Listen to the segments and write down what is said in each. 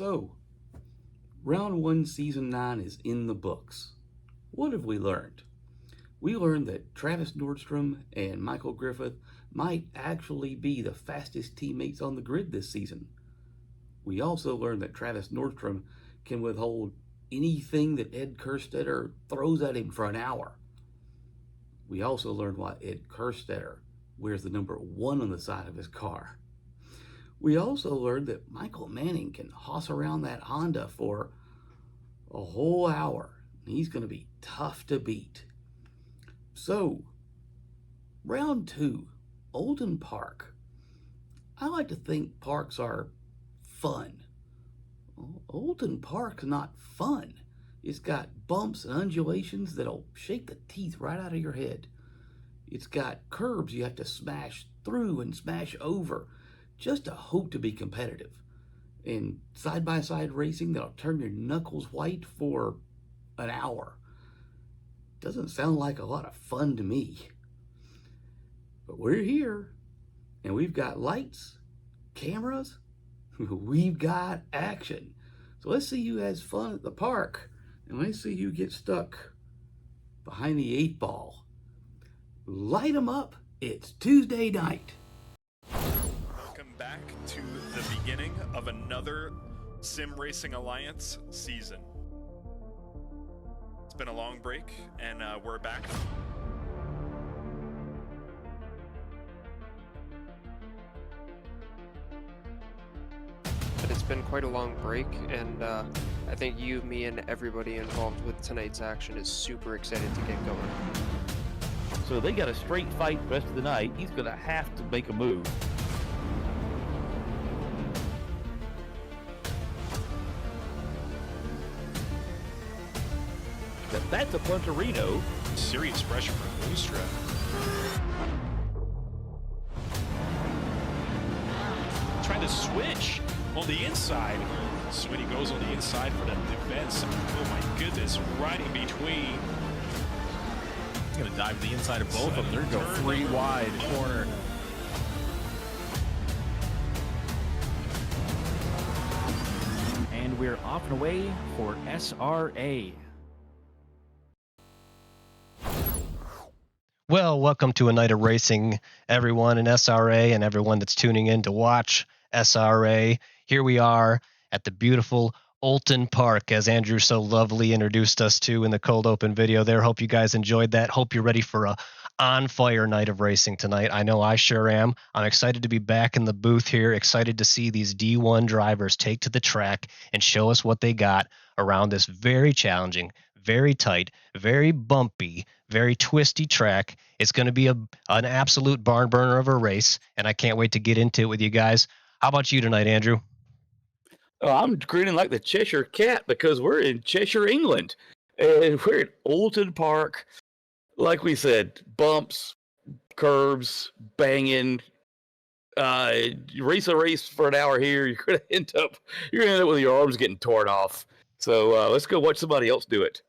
So, round 1, season 9 is in the books. What have we learned? We learned that Travis Nordstrom and Michael Griffith might actually be the fastest teammates on the grid this season. We also learned that Travis Nordstrom can withhold anything that Ed Kerstetter throws at him for an hour. We also learned why Ed Kerstetter wears the number 1 on the side of his car. We also learned that Michael Manning can hoss around that Honda for a whole hour. He's going to be tough to beat. So, round 2, Oulton Park. I like to think parks are fun. Oulton Park's not fun. It's got bumps and undulations that'll shake the teeth right out of your head. It's got curbs you have to smash through and smash over just to hope to be competitive. And side-by-side racing that'll turn your knuckles white for an hour. Doesn't sound like a lot of fun to me. But we're here, and we've got lights, cameras, we've got action. So let's see who has fun at the park, and let's see who gets stuck behind the 8 ball. Light 'em up, it's Tuesday night. Welcome back to the beginning of another Sim Racing Alliance season. It's been a long break, and we're back. But it's been quite a long break, and I think you, me, and everybody involved with tonight's action is super excited to get going. So they got a straight fight the rest of the night. He's going to have to make a move. That's a Punterino. Serious pressure from Boostra. Trying to switch on the inside. Sweeney goes on the inside for the defense. Oh my goodness, right in between. He's going to dive to the inside of both of them. They're going to go 3 wide corner. And we're off and away for SRA. Well, welcome to a night of racing, everyone in SRA and everyone that's tuning in to watch SRA. Here we are at the beautiful Oulton Park, as Andrew so lovely introduced us to in the cold open video there. Hope you guys enjoyed that. Hope you're ready for a on-fire night of racing tonight. I know I sure am. I'm excited to be back in the booth here, excited to see these D1 drivers take to the track and show us what they got around this very challenging, very tight, very bumpy, very twisty track. It's going to be an absolute barn burner of a race, and I can't wait to get into it with you guys. How about you tonight, Andrew? Oh, I'm grinning like the Cheshire Cat because we're in Cheshire, England, and we're at Oulton Park. Like we said, bumps, curbs, banging. You race a race for an hour here, you're gonna end up with your arms getting torn off. So let's go watch somebody else do it.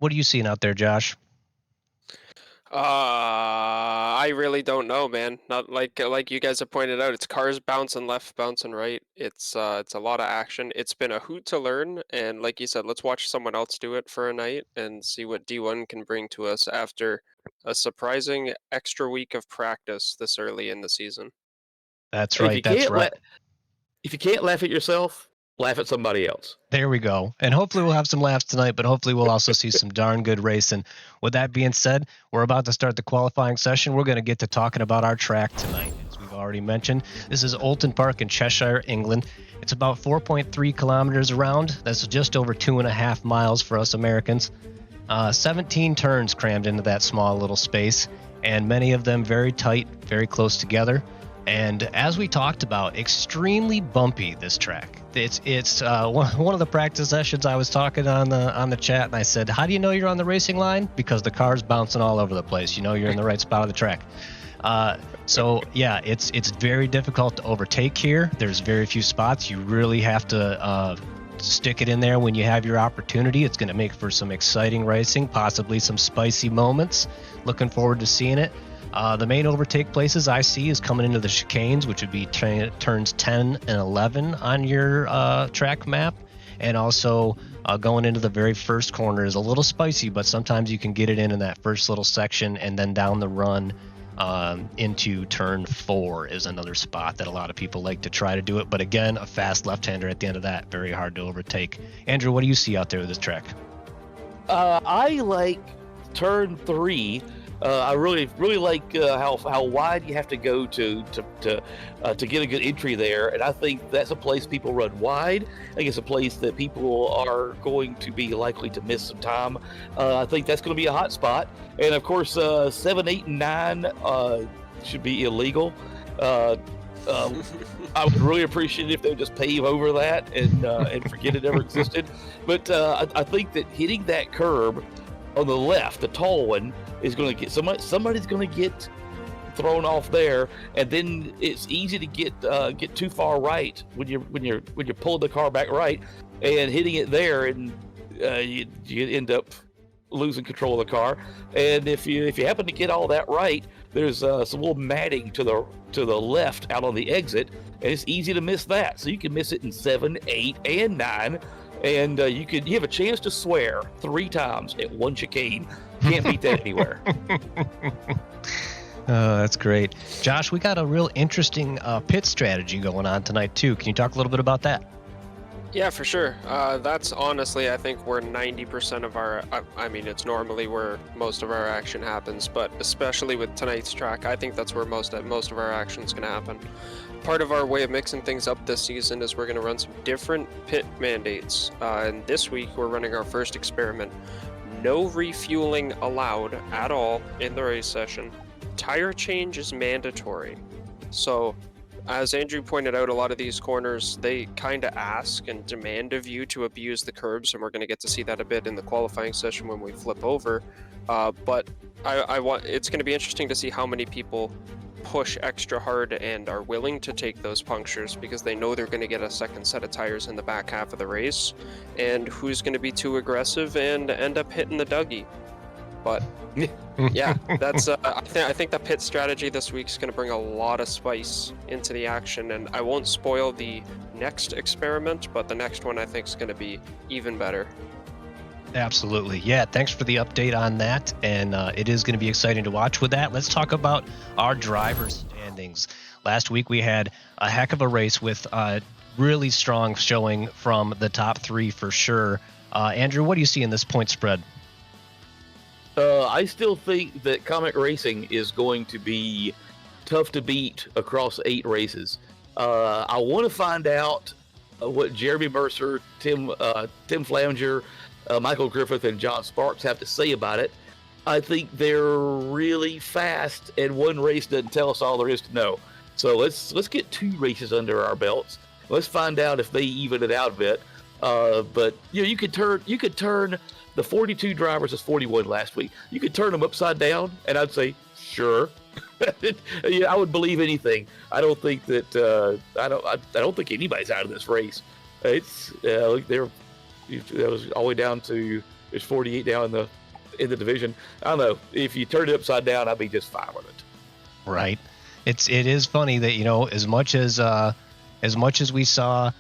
What are you seeing out there, Josh? I really don't know, man. Not like you guys have pointed out. It's cars bouncing left, bouncing right. It's a lot of action. It's been a hoot to learn, and like you said, let's watch someone else do it for a night and see what D1 can bring to us after a surprising extra week of practice this early in the season. That's right. That's right. If you can't laugh at yourself, laugh at somebody else. There we go. And hopefully we'll have some laughs tonight, but hopefully we'll also see some darn good racing. With that being said, we're about to start the qualifying session. We're going to get to talking about our track tonight. As we've already mentioned, this is Oulton Park in Cheshire, England. It's about 4.3 kilometers around. That's just over 2.5 miles for us Americans. 17 turns crammed into that small little space, and many of them very tight, very close together. And as we talked about, extremely bumpy, this track. It's one of the practice sessions I was talking on the chat, and I said, how do you know you're on the racing line? Because the car's bouncing all over the place. You know you're in the right spot of the track. So yeah, it's very difficult to overtake here. There's very few spots. You really have to stick it in there when you have your opportunity. It's going to make for some exciting racing, possibly some spicy moments. Looking forward to seeing it. The main overtake places I see is coming into the chicanes, which would be turns 10 and 11 on your track map. And also going into the very first corner is a little spicy, but sometimes you can get it in that first little section, and then down the run into turn 4 is another spot that a lot of people like to try to do it. But again, a fast left-hander at the end of that, very hard to overtake. Andrew, what do you see out there with this track? I like turn 3. I really like how wide you have to go to get a good entry there, and I think that's a place people run wide. I think it's a place that people are going to be likely to miss some time. I think that's going to be a hot spot, and of course 7, 8, and 9 should be illegal. I would really appreciate it if they would just pave over that and forget it ever existed. But I think that hitting that curb on the left, the tall one, is going to get somebody's going to get thrown off there, and then it's easy to get too far right when you're pulling the car back right and hitting it there, and you end up losing control of the car. And if you happen to get all that right, there's some little matting to the left out on the exit, and it's easy to miss that. So you can miss it in 7, 8, and 9. And you have a chance to swear 3 times at one chicane. Can't beat that anywhere. That's great. Josh, we got a real interesting pit strategy going on tonight, too. Can you talk a little bit about that? Yeah, for sure. That's honestly, I think, where 90% of our, it's normally where most of our action happens, but especially with tonight's track, I think that's where most of our action is going to happen. Part of our way of mixing things up this season is we're going to run some different pit mandates. And this week, we're running our first experiment. No refueling allowed at all in the race session. Tire change is mandatory. So, as Andrew pointed out, a lot of these corners, they kind of ask and demand of you to abuse the curbs, and we're going to get to see that a bit in the qualifying session when we flip over. But it's going to be interesting to see how many people push extra hard and are willing to take those punctures because they know they're going to get a second set of tires in the back half of the race, and who's going to be too aggressive and end up hitting the Dougie. But yeah, that's I think the pit strategy this week is going to bring a lot of spice into the action, and I won't spoil the next experiment, but the next one I think is going to be even better. Absolutely. Yeah, thanks for the update on that, and it is going to be exciting to watch. With that, let's talk about our driver's standings. Last week we had a heck of a race with really strong showing from the top 3 for sure. Andrew, what do you see in this point spread? I still think that Comet Racing is going to be tough to beat across 8 races. I want to find out what Jeremy Mercer, Tim Flanger, Michael Griffith, and John Sparks have to say about it. I think they're really fast, and one race doesn't tell us all there is to know. So let's get 2 races under our belts. Let's find out if they even it out a bit. But you could turn the 42 drivers as 41 last week. You could turn them upside down, and I'd say sure. I would believe anything. I don't think that I don't think anybody's out of this race. It's that was all the way down to there's 48 down in the division. I don't know, if you turned it upside down, I'd be just fine with it. Right. It is funny that as much as we saw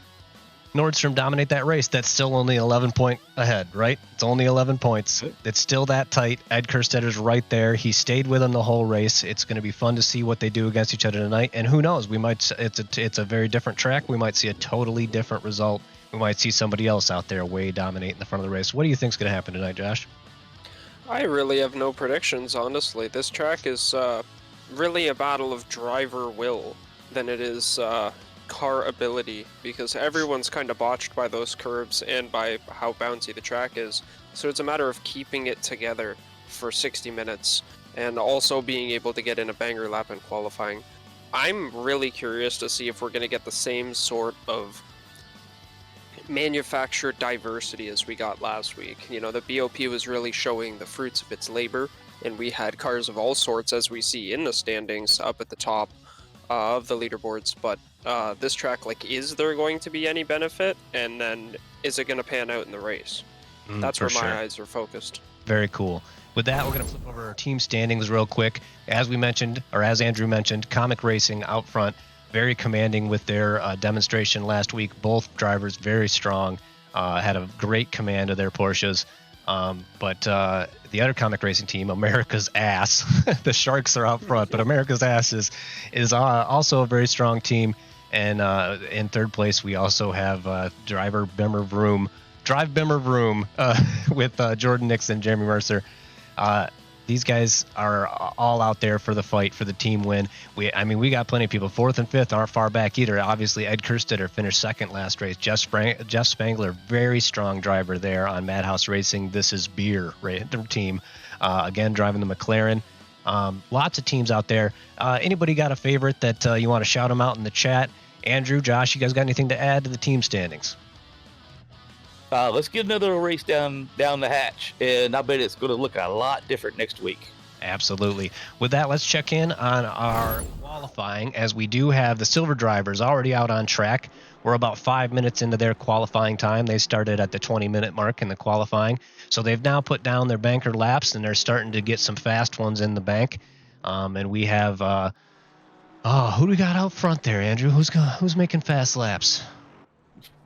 Nordstrom dominate that race, that's still only 11 point ahead, right? It's only 11 points. It's still that tight. Ed Kerstetter's right there. He stayed with him the whole race. It's going to be fun to see what they do against each other tonight. And who knows? It's a very different track. We might see a totally different result. We might see somebody else out there way dominating the front of the race. What do you think is going to happen tonight, Josh? I really have no predictions, honestly. This track is really a battle of driver will than it is car ability, because everyone's kind of botched by those curbs and by how bouncy the track is. So it's a matter of keeping it together for 60 minutes and also being able to get in a banger lap in qualifying. I'm really curious to see if we're going to get the same sort of manufacturer diversity as we got last week. The BOP was really showing the fruits of its labor, and we had cars of all sorts, as we see in the standings up at the top. of the leaderboards, but this track, like, is there going to be any benefit, and then is it going to pan out in the race? That's where my eyes are focused. Very cool. With that, we're going to flip over our team standings real quick. As we mentioned, or as Andrew mentioned, Comic Racing out front, very commanding with their demonstration last week. Both drivers very strong, had a great command of their Porsches. But the other Comic Racing team, America's Ass, the Sharks are out front, but America's Ass is also a very strong team. And in third place, we also have driver Bimmer Vroom with Jordan Nixon, Jeremy Mercer. These guys are all out there for the fight for the team win. We got plenty of people. Fourth and fifth aren't far back either. Obviously, Ed Kerstetter finished second last race. Jeff Spangler, very strong driver there on Madhouse Racing. This is Beer team, again driving the McLaren. Lots of teams out there. Anybody got a favorite that you want to shout them out in the chat? Andrew, Josh, you guys got anything to add to the team standings? Let's get another race down the hatch, and I bet it's going to look a lot different next week. Absolutely. With that, let's check in on our qualifying, as we do have the silver drivers already out on track. We're about 5 minutes into their qualifying time. They started at the 20-minute mark in the qualifying, so they've now put down their banker laps, and they're starting to get some fast ones in the bank. And we have who do we got out front there, Andrew? Who's making fast laps?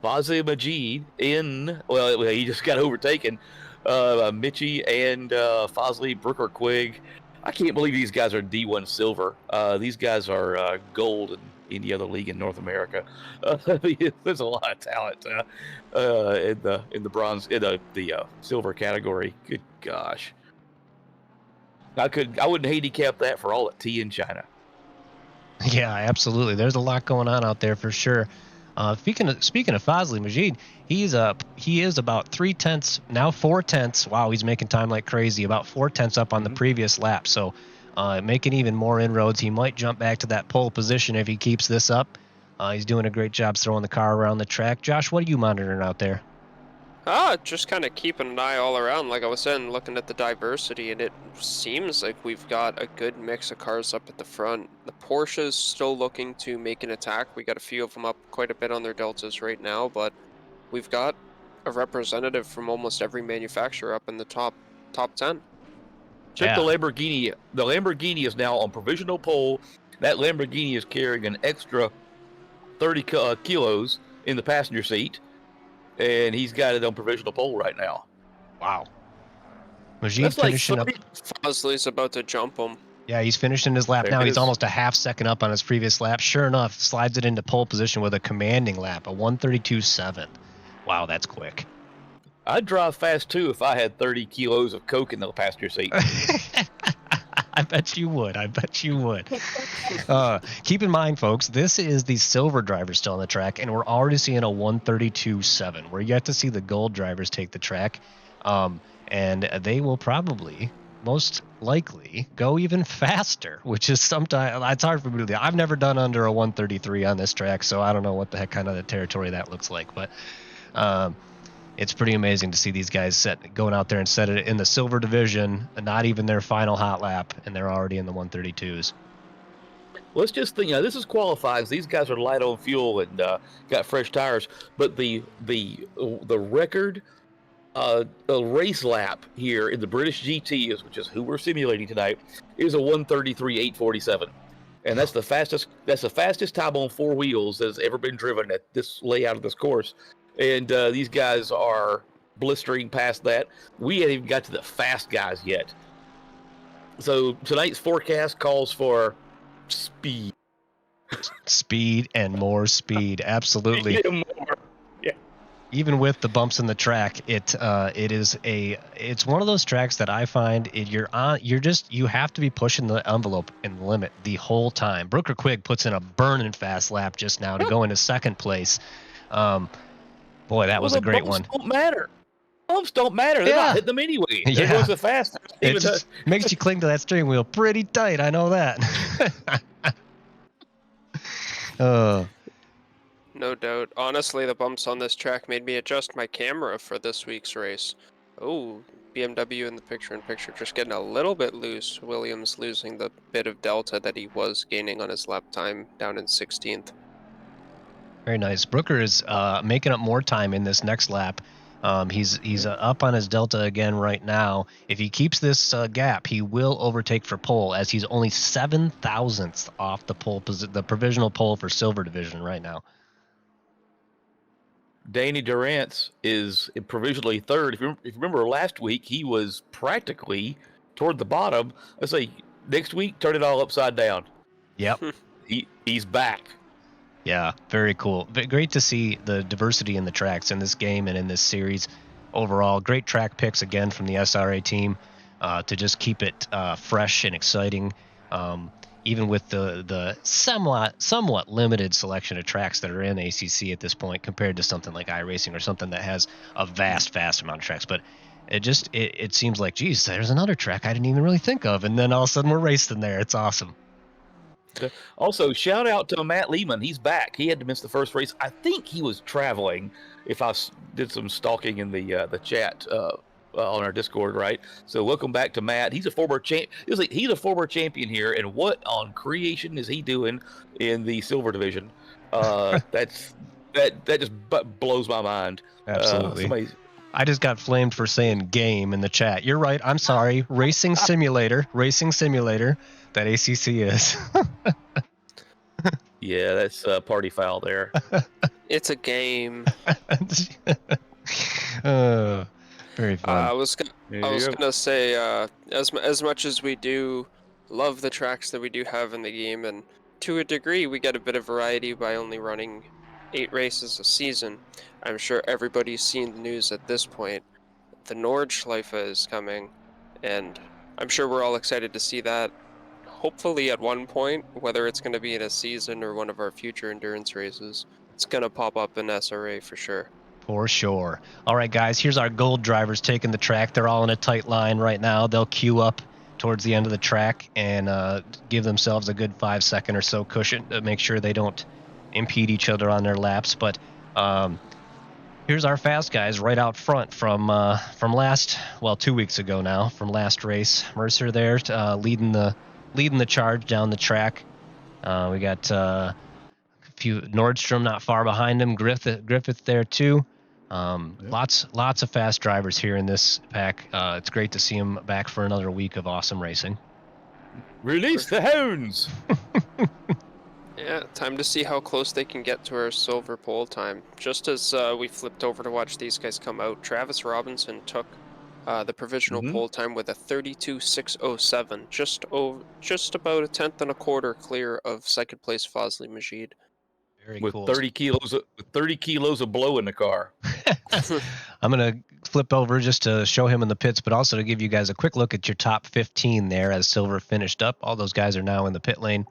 Fazli Majid he just got overtaken. Mitchie and Fazli Brooker Quigg. I can't believe these guys are D1 silver. These guys are gold in any other league in North America. There's a lot of talent in the bronze, in the silver category. Good gosh, I wouldn't handicap that for all at T in China. Yeah, absolutely. There's a lot going on out there for sure. Speaking of Fazli Majid, he is about 4/10. Wow, he's making time like crazy. About 4/10 up on the previous lap. So, making even more inroads. He might jump back to that pole position if he keeps this up. He's doing a great job throwing the car around the track. Josh, what are you monitoring out there? Just kind of keeping an eye all around, like I was saying, looking at the diversity, and it seems like we've got a good mix of cars up at the front. The Porsche's still looking to make an attack. We got a few of them up quite a bit on their deltas right now, but we've got a representative from almost every manufacturer up in the top 10. Check the Lamborghini. The Lamborghini is now on provisional pole. That Lamborghini is carrying an extra 30 kilos in the passenger seat. And he's got it on provisional pole right now. Wow. Majid finishing up. Fazli's about to jump him. Yeah, he's finishing his lap now. He's almost a half second up on his previous lap. Sure enough, slides it into pole position with a commanding lap, a 1:32.7. Wow, that's quick. I'd drive fast too if I had 30 kilos of coke in the passenger seat. I bet you would. Keep in mind, folks, this is the silver drivers still on the track, and we're already seeing a 1:32.7. We're yet to see the gold drivers take the track, and they will probably, most likely, go even faster, which is sometimes, it's hard for me to do. I've never done under a 1:33 on this track, so I don't know what the heck kind of the territory that looks like, but it's pretty amazing to see these guys going out there and set it in the silver division, not even their final hot lap, and they're already in the 1:32s. Let's just think, this is qualifying. These guys are light on fuel and got fresh tires, but the record race lap here in the British GT, which is who we're simulating tonight, is a 1:33.847, and that's the fastest time on four wheels that has ever been driven at this layout of this course. And these guys are blistering past that. We haven't even got to the fast guys yet. So tonight's forecast calls for speed. Speed and more speed. Absolutely. Yeah. Even with the bumps in the track, it's one of those tracks that I find you have to be pushing the envelope and the limit the whole time. Brooker Quigg puts in a burning fast lap just now to go into second place. Boy, that was a great one. Bumps don't matter. They're not hitting them anyway. They're going so fast. It just makes you cling to that steering wheel pretty tight. I know that. No doubt. Honestly, the bumps on this track made me adjust my camera for this week's race. Oh, BMW in the picture-in-picture just getting a little bit loose. Williams losing the bit of delta that he was gaining on his lap time down in 16th. Very nice. Brooker is making up more time in this next lap. He's up on his delta again right now. If he keeps this gap, he will overtake for pole, as he's only 7 thousandths off the the provisional pole for silver division right now. Danny Durant's is provisionally third. If you remember last week, he was practically toward the bottom. Let's say next week, turn it all upside down. Yep. He's back. Yeah, very cool. Great to see the diversity in the tracks in this game and in this series. Overall, great track picks again from the SRA team to just keep it fresh and exciting. Even with the somewhat limited selection of tracks that are in ACC at this point compared to something like iRacing or something that has a vast amount of tracks. But it seems like, geez, there's another track I didn't even really think of. And then all of a sudden we're racing there. It's awesome. Also, shout out to Matt Lehman. He's back. He had to miss the first race. I think he was traveling, if I did some stalking in the chat on our Discord, right? So welcome back to Matt. He's a former he's a former champion here, and what on creation is he doing in the silver division? That just blows my mind. Absolutely. I just got flamed for saying game in the chat. You're right. I'm sorry. Racing simulator. That ACC is. Yeah, that's a party foul there. It's a game. Very fun. I was gonna say, as much as we do love the tracks that we do have in the game, and to a degree we get a bit of variety by only running 8 races a season. I'm sure everybody's seen the news at this point. The Nordschleife is coming, and I'm sure we're all excited to see that. Hopefully at one point, whether it's going to be in a season or one of our future endurance races, it's going to pop up in SRA for sure. For sure. All right, guys, here's our gold drivers taking the track. They're all in a tight line right now. They'll queue up towards the end of the track and give themselves a good 5-second or so cushion to make sure they don't impede each other on their laps. But here's our fast guys right out front from 2 weeks ago now, from last race. Mercer there leading the charge down the track. We got a few Nordstrom not far behind him. Griffith there too. Lots of fast drivers here in this pack. It's great to see him back for another week of awesome racing. Release the hounds. Yeah, time to see how close they can get to our silver pole time. Just as we flipped over to watch these guys come out, Travis Robinson took the provisional pole time with a 32.607, just about a tenth and a quarter clear of second place Fazli Majid. Very with cool. 30 kilos of blow in the car. I'm gonna flip over just to show him in the pits, but also to give you guys a quick look at your top 15 there as Silver finished up. All those guys are now in the pit lane,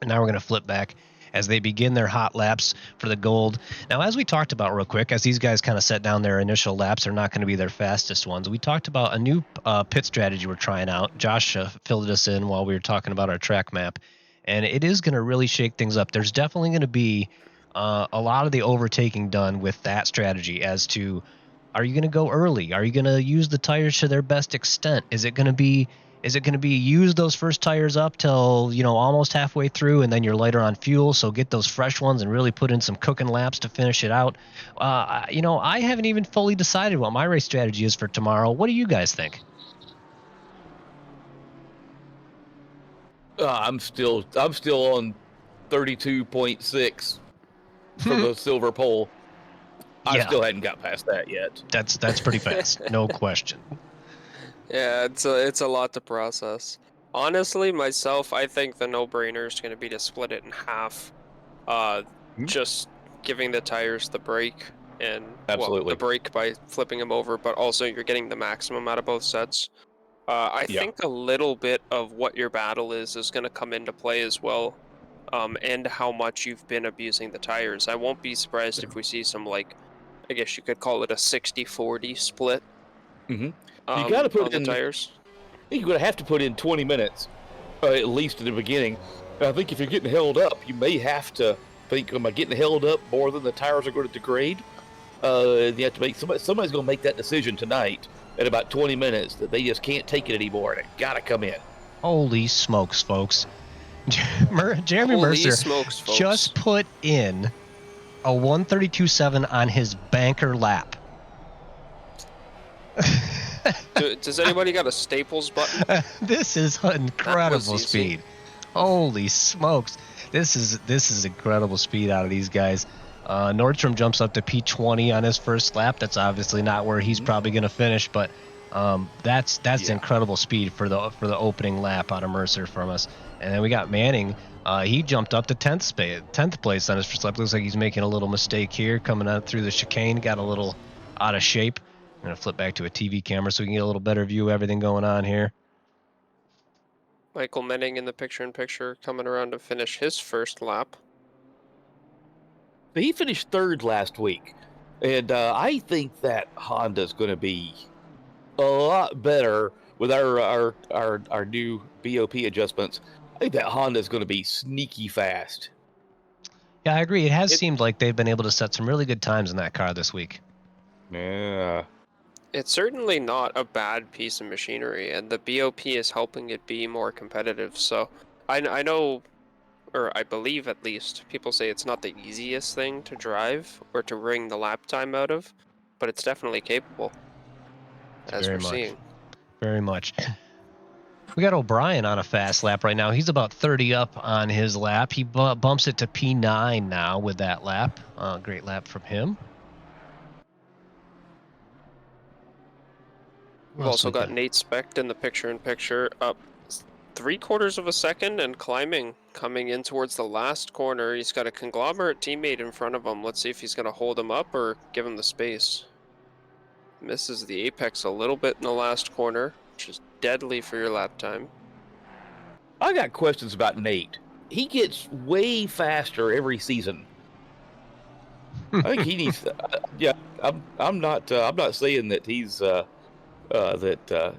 and now we're gonna flip back as they begin their hot laps for the gold. Now, as we talked about real quick, as these guys kind of set down their initial laps, they're not going to be their fastest ones. We talked about a new pit strategy we're trying out. Josh filled us in while we were talking about our track map, and it is going to really shake things up. There's definitely going to be a lot of the overtaking done with that strategy as to, are you going to go early? Are you going to use the tires to their best extent? Is it going to be use those first tires up till, almost halfway through, and then you're lighter on fuel, so get those fresh ones and really put in some cooking laps to finish it out? I haven't even fully decided what my race strategy is for tomorrow. What do you guys think? I'm still on 32.6 for the silver pole. I still hadn't got past that yet. That's pretty fast, no question. Yeah, it's a lot to process. Honestly, myself, I think the no-brainer is going to be to split it in half. Just giving the tires the brake and the brake by flipping them over, but also you're getting the maximum out of both sets. I think a little bit of what your battle is going to come into play as well, and how much you've been abusing the tires. I won't be surprised if we see some, I guess you could call it a 60-40 split. Mm-hmm. You got to put in tires. You're going to have to put in 20 minutes, at least in the beginning. And I think if you're getting held up, you may have to think, am I getting held up more than the tires are going to degrade? You have to make somebody's going to make that decision tonight at about 20 minutes that they just can't take it anymore and it got to come in. Holy smokes, folks. Jeremy Holy Mercer smokes, folks. just put in a 132.7 on his banker lap. Does anybody got a Staples button? This is incredible easy. speed. Holy smokes. This is incredible speed out of these guys. Nordstrom jumps up to P20 on his first lap. That's obviously not where he's probably going to finish, but that's incredible speed for the opening lap out of Mercer from us. And then we got Manning. He jumped up to 10th place on his first lap. Looks like he's making a little mistake here, coming out through the chicane. Got a little out of shape. I'm going to flip back to a TV camera so we can get a little better view of everything going on here. Michael Menning in the picture-in-picture coming around to finish his first lap. He finished third last week, and I think that Honda's going to be a lot better with our new BOP adjustments. I think that Honda's going to be sneaky fast. Yeah, I agree. It has seemed like they've been able to set some really good times in that car this week. Yeah. It's certainly not a bad piece of machinery, and the BOP is helping it be more competitive. So I know, or I believe at least, people say it's not the easiest thing to drive or to wring the lap time out of, but it's definitely capable, as we're seeing. Very much. We got O'Brien on a fast lap right now. He's about 30 up on his lap. He bumps it to P9 now with that lap. Great lap from him. We've also got Nate Specht in the picture-in-picture, up 3/4 of a second and climbing, coming in towards the last corner. He's got a conglomerate teammate in front of him. Let's see if he's going to hold him up or give him the space. Misses the apex a little bit in the last corner, which is deadly for your lap time. I got questions about Nate. He gets way faster every season. I think he needs. I'm not saying that he's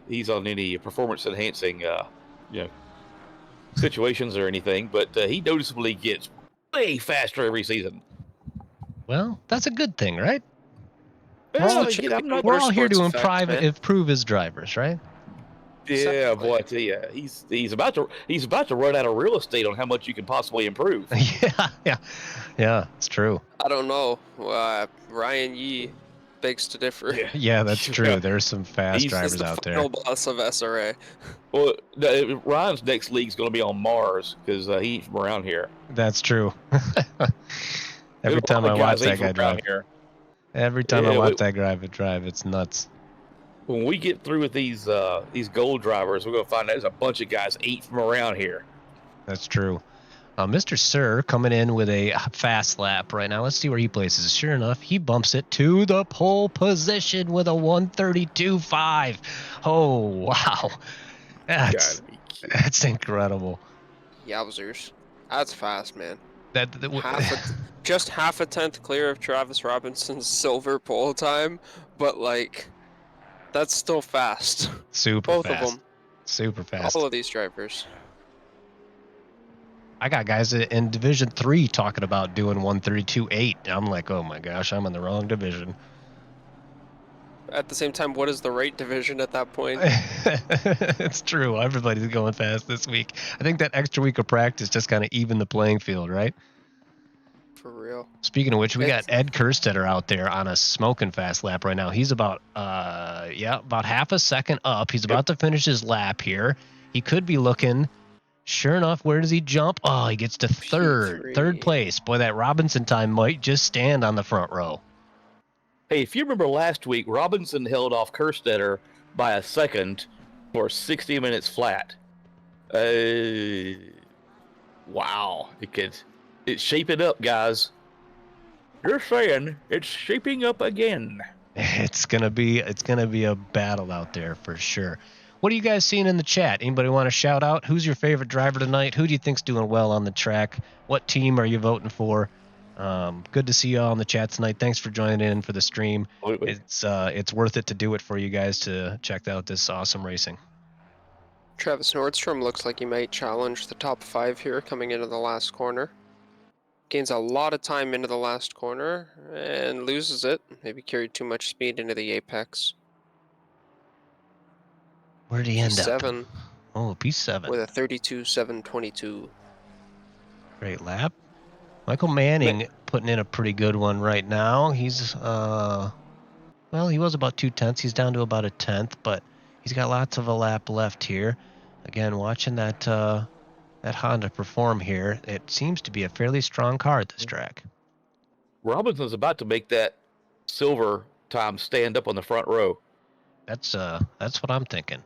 he's on any performance enhancing situations or anything, but he noticeably gets way faster every season. Well, that's a good thing, right? We're all here to improve his drivers, right? Yeah, boy, I tell you, he's about to run out of real estate on how much you can possibly improve. Yeah, it's true. I don't know. Ryan Yee begs to differ. Yeah, that's true. There's some fast drivers out there. He's the final boss of SRA. Well, Ryan's next league's going to be on Mars because he ain't from around here. That's true. Every time I watch that guy drive, it's nuts. When we get through with these gold drivers, we're going to find out there's a bunch of guys ain't from around here. That's true. Mr. Sir coming in with a fast lap right now. Let's see where he places. Sure enough, he bumps it to the pole position with a 132.5. Oh, wow. That's incredible. Yowzers. That's fast, man. Just half a tenth clear of Travis Robinson's silver pole time, but that's still fast. Super fast. Both of them. Super fast. All of these drivers. I got guys in Division 3 talking about doing 132.8. I'm like, oh my gosh, I'm in the wrong division. At the same time, what is the right division at that point? It's true. Everybody's going fast this week. I think that extra week of practice just kind of evened the playing field, right? For real. Speaking of which, we got Ed Kerstetter out there on a smoking fast lap right now. He's about half a second up. He's about to finish his lap here. He could be looking. Sure enough, where does he jump? Oh, he gets to third place. Boy, that Robinson time might just stand on the front row. Hey, if you remember last week, Robinson held off Kerstetter by a second for 60 minutes flat. Wow. It's shaping up, guys. You're saying it's shaping up again. It's gonna be a battle out there for sure. What are you guys seeing in the chat? Anybody want to shout out? Who's your favorite driver tonight? Who do you think's doing well on the track? What team are you voting for? Good to see you all in the chat tonight. Thanks for joining in for the stream. It's worth it to do it for you guys to check out this awesome racing. Travis Nordstrom looks like he might challenge the top 5 here coming into the last corner. Gains a lot of time into the last corner and loses it. Maybe carried too much speed into the apex. Where did he end up? P7 Oh, P7. with a 32.722. Great lap. Michael Manning putting in a pretty good one right now. He's well, he was about 2/10. He's down to about a 10th, but he's got lots of a lap left here. Again, watching that Honda perform here, it seems to be a fairly strong car at this track. Robinson's about to make that silver time stand up on the front row. That's what I'm thinking.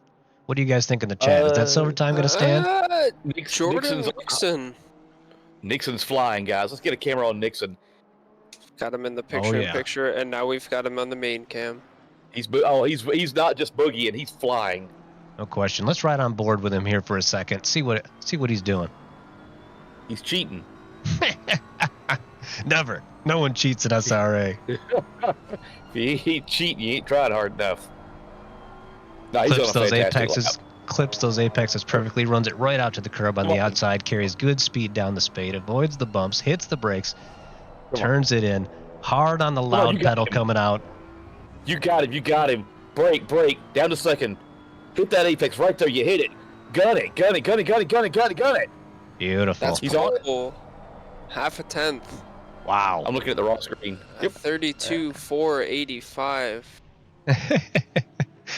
What do you guys think in the chat? Is that silver time going to stand? Jordan Nixon. Nixon's flying, guys. Let's get a camera on Nixon. Got him in the picture-in-picture, and now we've got him on the main cam. He's not just boogieing, he's flying. No question. Let's ride on board with him here for a second. See what he's doing. He's cheating. Never. No one cheats at SRA. If he ain't cheating, you ain't trying hard enough. No, he's Clips on a those fantastic lap. clips those apexes perfectly, runs it right out to the curb on the outside, carries good speed down the spade, avoids the bumps, hits the brakes, turns it in, hard on the loud pedal coming out. You got him. Brake, down to second. Hit that apex right there, you hit it. Gun it. Beautiful. That's pole. Half a tenth. Wow. I'm looking at the wrong screen. Yep. 32.485.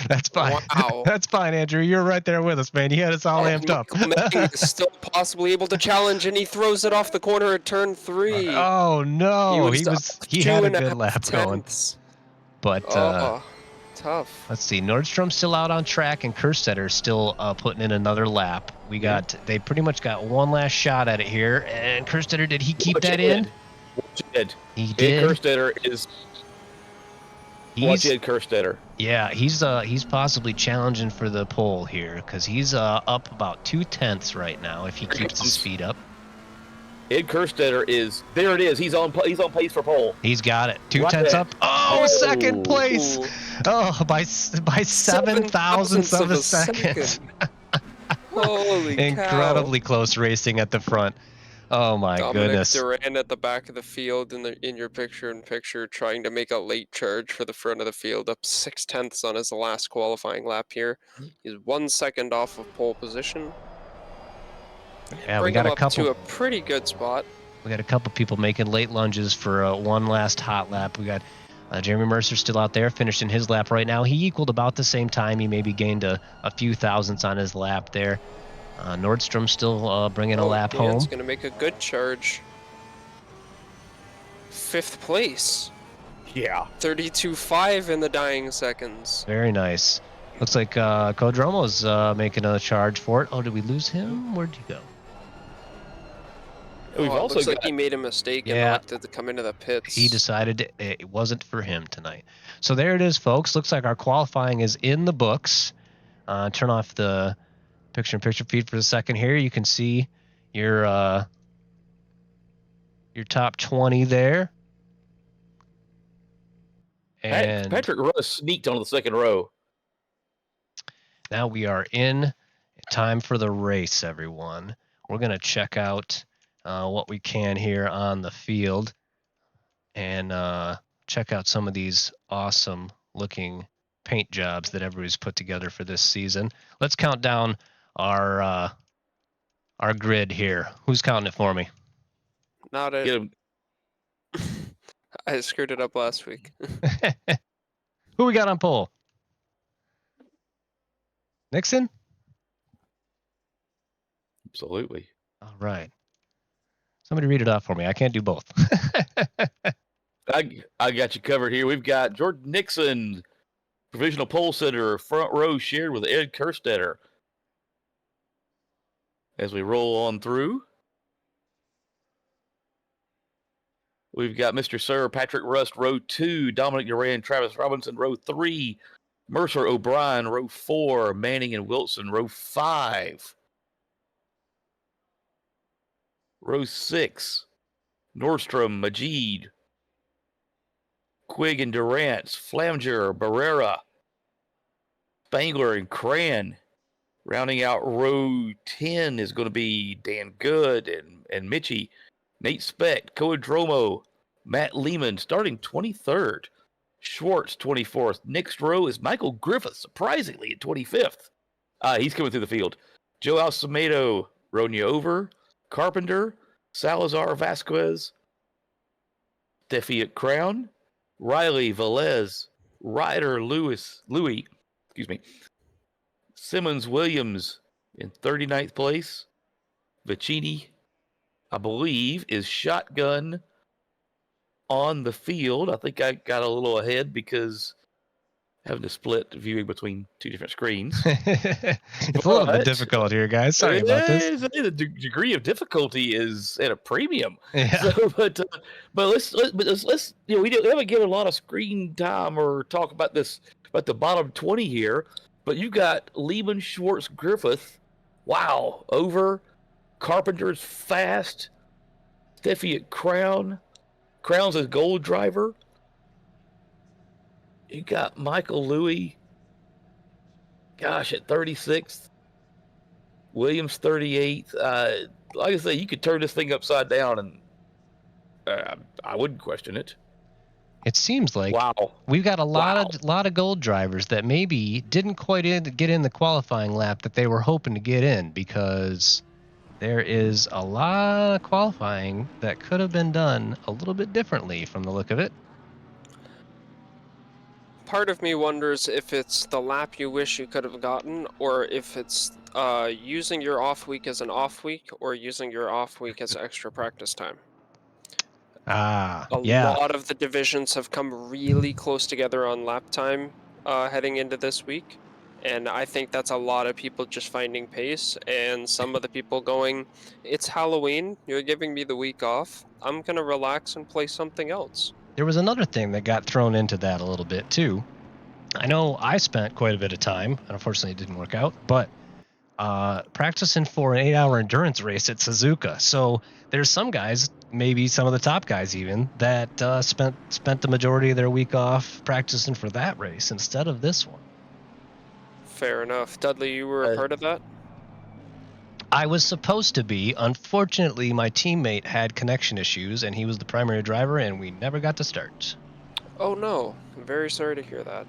That's fine. Wow. That's fine, Andrew. You're right there with us, man. You had us all amped up. Manning is still possibly able to challenge, and he throws it off the corner at turn 3. Oh no, he had a good lap going. But tough. Let's see. Nordstrom's still out on track, and Kerstetter's still putting in another lap. They pretty much got one last shot at it here. And Kerstetter, did he keep that in? He did. Kerstetter is. Watch Ed Kerstetter. Yeah, he's possibly challenging for the pole here because he's up about 2/10 right now if he keeps the speed up. Ed Kerstetter is there. It is. He's on pace for pole. He's got it. 2/10 up. Oh, second place. Oh, by 7 thousandths of a second. Holy cow. Incredibly close racing at the front. Oh my goodness. Duran at the back of the field in your picture-in-picture trying to make a late charge for the front of the field, up 6/10 on his last qualifying lap here. He's 1 second off of pole position. Yeah, Bring we got him a up couple to a pretty good spot. We got a couple people making late lunges for one last hot lap. We got Jeremy Mercer still out there finishing his lap right now. He equaled about the same time. He maybe gained a few thousandths on his lap there. Nordstrom still bringing a lap home. It's going to make a good charge. 5th place. Yeah. 32.5 in the dying seconds. Very nice. Looks like Codromo's making a charge for it. Oh, did we lose him? Where'd he go? We've also looks like he made a mistake and elected to come into the pits. He decided it wasn't for him tonight. So there it is, folks. Looks like our qualifying is in the books. Turn off the picture-in-picture feed for a second here. You can see your top 20 there. And Patrick Russ sneaked onto the second row. Now we are in time for the race, everyone. We're going to check out what we can here on the field and check out some of these awesome looking paint jobs that everybody's put together for this season. Let's count down our grid here. Who's counting it for me? Not it. I screwed it up last week. Who we got on pole? Nixon? Absolutely. All right. Somebody read it off for me. I can't do both. I got you covered here. We've got Jordan Nixon, provisional pole sitter, front row shared with Ed Kerstetter. As we roll on through, we've got Mr. Sir Patrick Rust, row 2, Dominic Duran, Travis Robinson, row 3, Mercer O'Brien, row 4, Manning and Wilson, row 5. Row 6, Nordstrom, Majid, Quigg and Durant, Flamger, Barrera, Spangler, and Cran. Rounding out row 10 is going to be Dan Good and Mitchie, Nate Speck, Coadromo, Matt Lehman, starting 23rd. Schwartz, 24th. Next row is Michael Griffith, surprisingly, at 25th. He's coming through the field. Joe Alcemedo rode you over. Carpenter, Salazar Vasquez, Defiant Crown, Riley Velez, Ryder Louis, excuse me, Simmons Williams in 39th place. Vicini, I believe, is shotgun on the field. I think I got a little ahead because having to split viewing between two different screens. It's a little bit difficult here, guys. Sorry about this. The degree of difficulty is at a premium. Yeah. So, but let's we haven't given a lot of screen time or talk about this about the bottom 20 here. But you got Lehman, Schwartz, Griffith. Wow, over Carpenter's fast. Steffi at Crown's a gold driver. You got Michael Louis, gosh, at 36th. Williams 38th. Like I say, you could turn this thing upside down, and I wouldn't question it. It seems like we've got a lot of gold drivers that maybe didn't quite get in the qualifying lap that they were hoping to get in, because there is a lot of qualifying that could have been done a little bit differently from the look of it. Part of me wonders if it's the lap you wish you could have gotten, or if it's using your off week as an off week, or using your off week as extra practice time. A lot of the divisions have come really close together on lap time heading into this week, and I think that's a lot of people just finding pace, and some of the people going, it's Halloween, you're giving me the week off, I'm going to relax and play something else. There was another thing that got thrown into that a little bit too. I know I spent quite a bit of time, and unfortunately it didn't work out, but practicing for an 8-hour endurance race at Suzuka. So there's some guys, maybe some of the top guys even, that spent the majority of their week off practicing for that race instead of this one. Fair enough. Dudley, you were a part of that? I was supposed to be. Unfortunately, my teammate had connection issues, and he was the primary driver, and we never got to start. Oh no, I'm very sorry to hear that.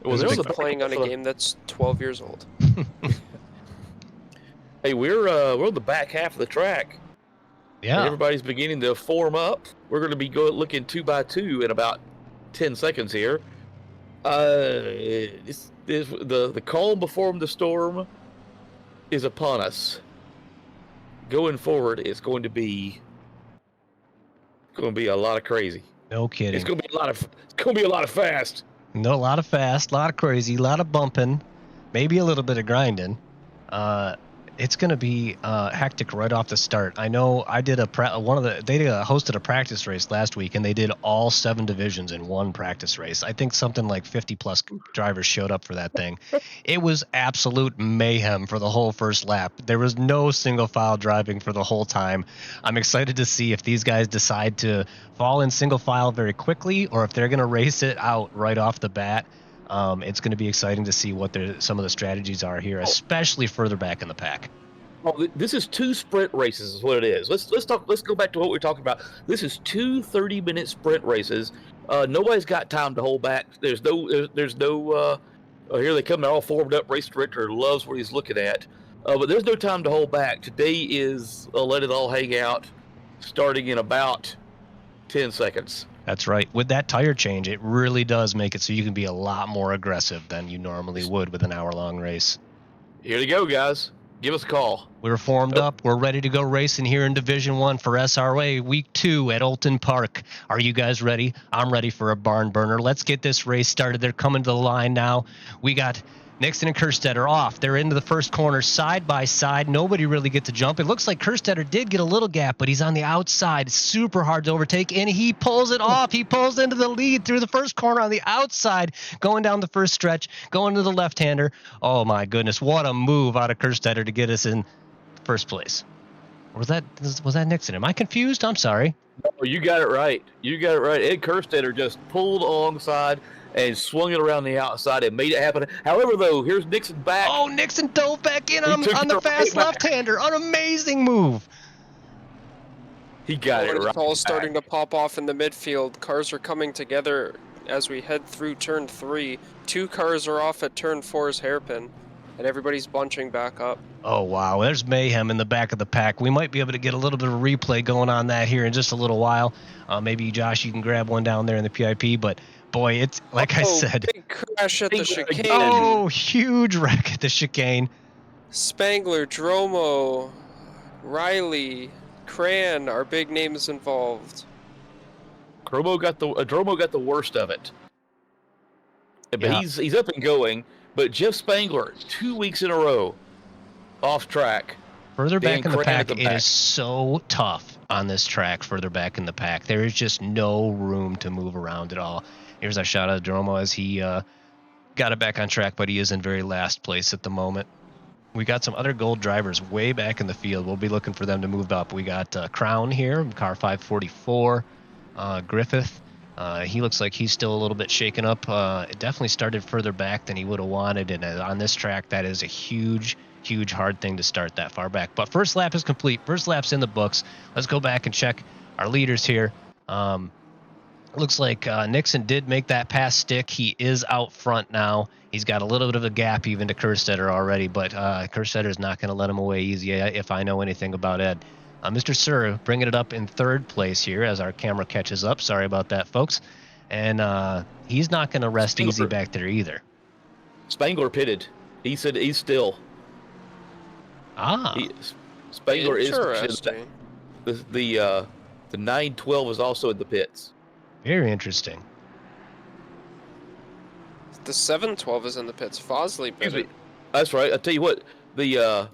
Well, there's playing on a game that's 12 years old. Hey, we're on the back half of the track. Yeah. And everybody's beginning to form up. We're going to be looking 2 by 2 in about 10 seconds here. The calm before the storm is upon us. Going forward, it's going to be a lot of crazy. No kidding. It's going to be a lot of fast. No, a lot of fast, a lot of crazy, a lot of bumping, maybe a little bit of grinding. It's going to be hectic right off the start. I know I did hosted a practice race last week, and they did all 7 divisions in one practice race. I think something like 50 plus drivers showed up for that thing. It was absolute mayhem for the whole first lap. There was no single file driving for the whole time. I'm excited to see if these guys decide to fall in single file very quickly, or if they're going to race it out right off the bat. It's going to be exciting to see what some of the strategies are here, especially further back in the pack. Oh, this is 2 sprint races, is what it is. Let's go back to what we were talking about. This is 2 30-minute sprint races. Nobody's got time to hold back. There's no. Here they come. They're all formed up. Race director loves what he's looking at. But there's no time to hold back. Today is let it all hang out, starting in about 10 seconds. That's right. With that tire change, it really does make it so you can be a lot more aggressive than you normally would with an hour-long race. Here to go, guys. Give us a call. We're formed up. We're ready to go racing here in Division 1 for SRA Week 2 at Oulton Park. Are you guys ready? I'm ready for a barn burner. Let's get this race started. They're coming to the line now. We got Nixon and Kerstetter off. They're into the first corner side by side. Nobody really gets a jump. It looks like Kerstetter did get a little gap, but he's on the outside. Super hard to overtake, and he pulls it off. He pulls into the lead through the first corner on the outside, going down the first stretch, going to the left-hander. Oh, my goodness. What a move out of Kerstetter to get us in first place. Or was that Nixon? Am I confused? I'm sorry. No, you got it right. Ed Kerstetter just pulled alongside and swung it around the outside and made it happen. However, though, here's Nixon back. Oh, Nixon dove back in on the fast left-hander. An amazing move. He got it right. It's all starting to pop off in the midfield. Cars are coming together as we head through turn 3. 2 cars are off at turn 4's hairpin. And everybody's bunching back up. Oh, wow. There's mayhem in the back of the pack. We might be able to get a little bit of a replay going on that here in just a little while. Maybe, Josh, you can grab one down there in the PIP. But, boy, it's like I said. Big crash at the chicane. Oh, huge wreck at the chicane. Spangler, Dromo, Riley, Cran are big names involved. Dromo got the worst of it. But Yeah. he's up and going. But Jeff Spangler, 2 weeks in a row, off track. Further back in the Cran at pack, the it back. is so tough on this track further back in the pack. There is just no room to move around at all. Here's our shot of Dromo as he got it back on track, but he is in very last place at the moment. We got some other gold drivers way back in the field. We'll be looking for them to move up. We got Crown here, car 544, Griffith. He looks like he's still a little bit shaken up. It definitely started further back than he would have wanted, and on this track, that is a huge, hard thing to start that far back. But first lap is complete. First lap's in the books. Let's go back and check our leaders here. Looks like Nixon did make that pass stick. He is out front now. He's got a little bit of a gap even to Kerstetter already, but Kerstetter's not going to let him away easy if I know anything about Ed. Mr. Sir bringing it up in third place here as our camera catches up. Sorry about that, folks. And he's not going to rest easy back there either. Spangler pitted. He said he's still. Spangler is Interesting. the 912 is also in the pits. Very interesting. The 712 is in the pits. Fosley pitted. That's right. I tell you what, the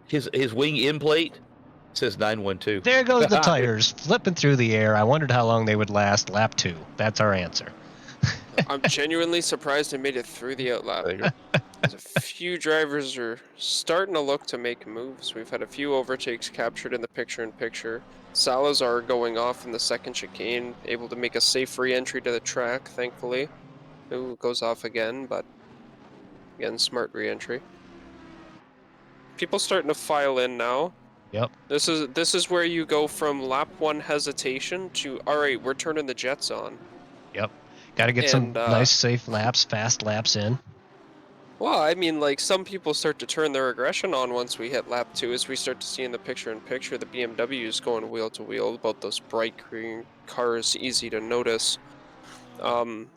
his wing end plate says 912. There goes the tires flipping through the air. I wondered how long they would last. Lap 2. That's our answer. I'm genuinely surprised they made it through the outlap. There's a few drivers are starting to look to make moves. We've had a few overtakes captured in the picture-in-picture. Salazar going off in the second chicane, able to make a safe re-entry to the track, thankfully. Ooh, goes off again, but again, smart re-entry. People starting to file in now. Yep. This is where you go from lap 1 hesitation to, all right, we're turning the jets on. Yep. Got to get some nice, safe laps, fast laps in. Well, I mean, like, some people start to turn their aggression on once we hit lap 2, as we start to see in the picture-in-picture the BMWs going wheel to wheel, about those bright green cars, easy to notice. You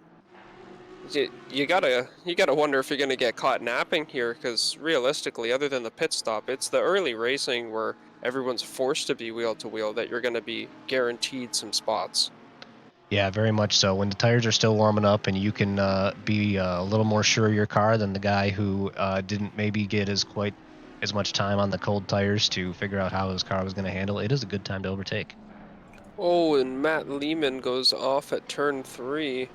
gotta wonder if you're gonna get caught napping here, because realistically, other than the pit stop, it's the early racing where everyone's forced to be wheel to wheel that you're gonna be guaranteed some spots. Yeah, very much so. When the tires are still warming up and you can be a little more sure of your car than the guy who didn't maybe get quite as much time on the cold tires to figure out how his car was going to handle it, is a good time to overtake. Oh, and Matt Lehman goes off at turn 3.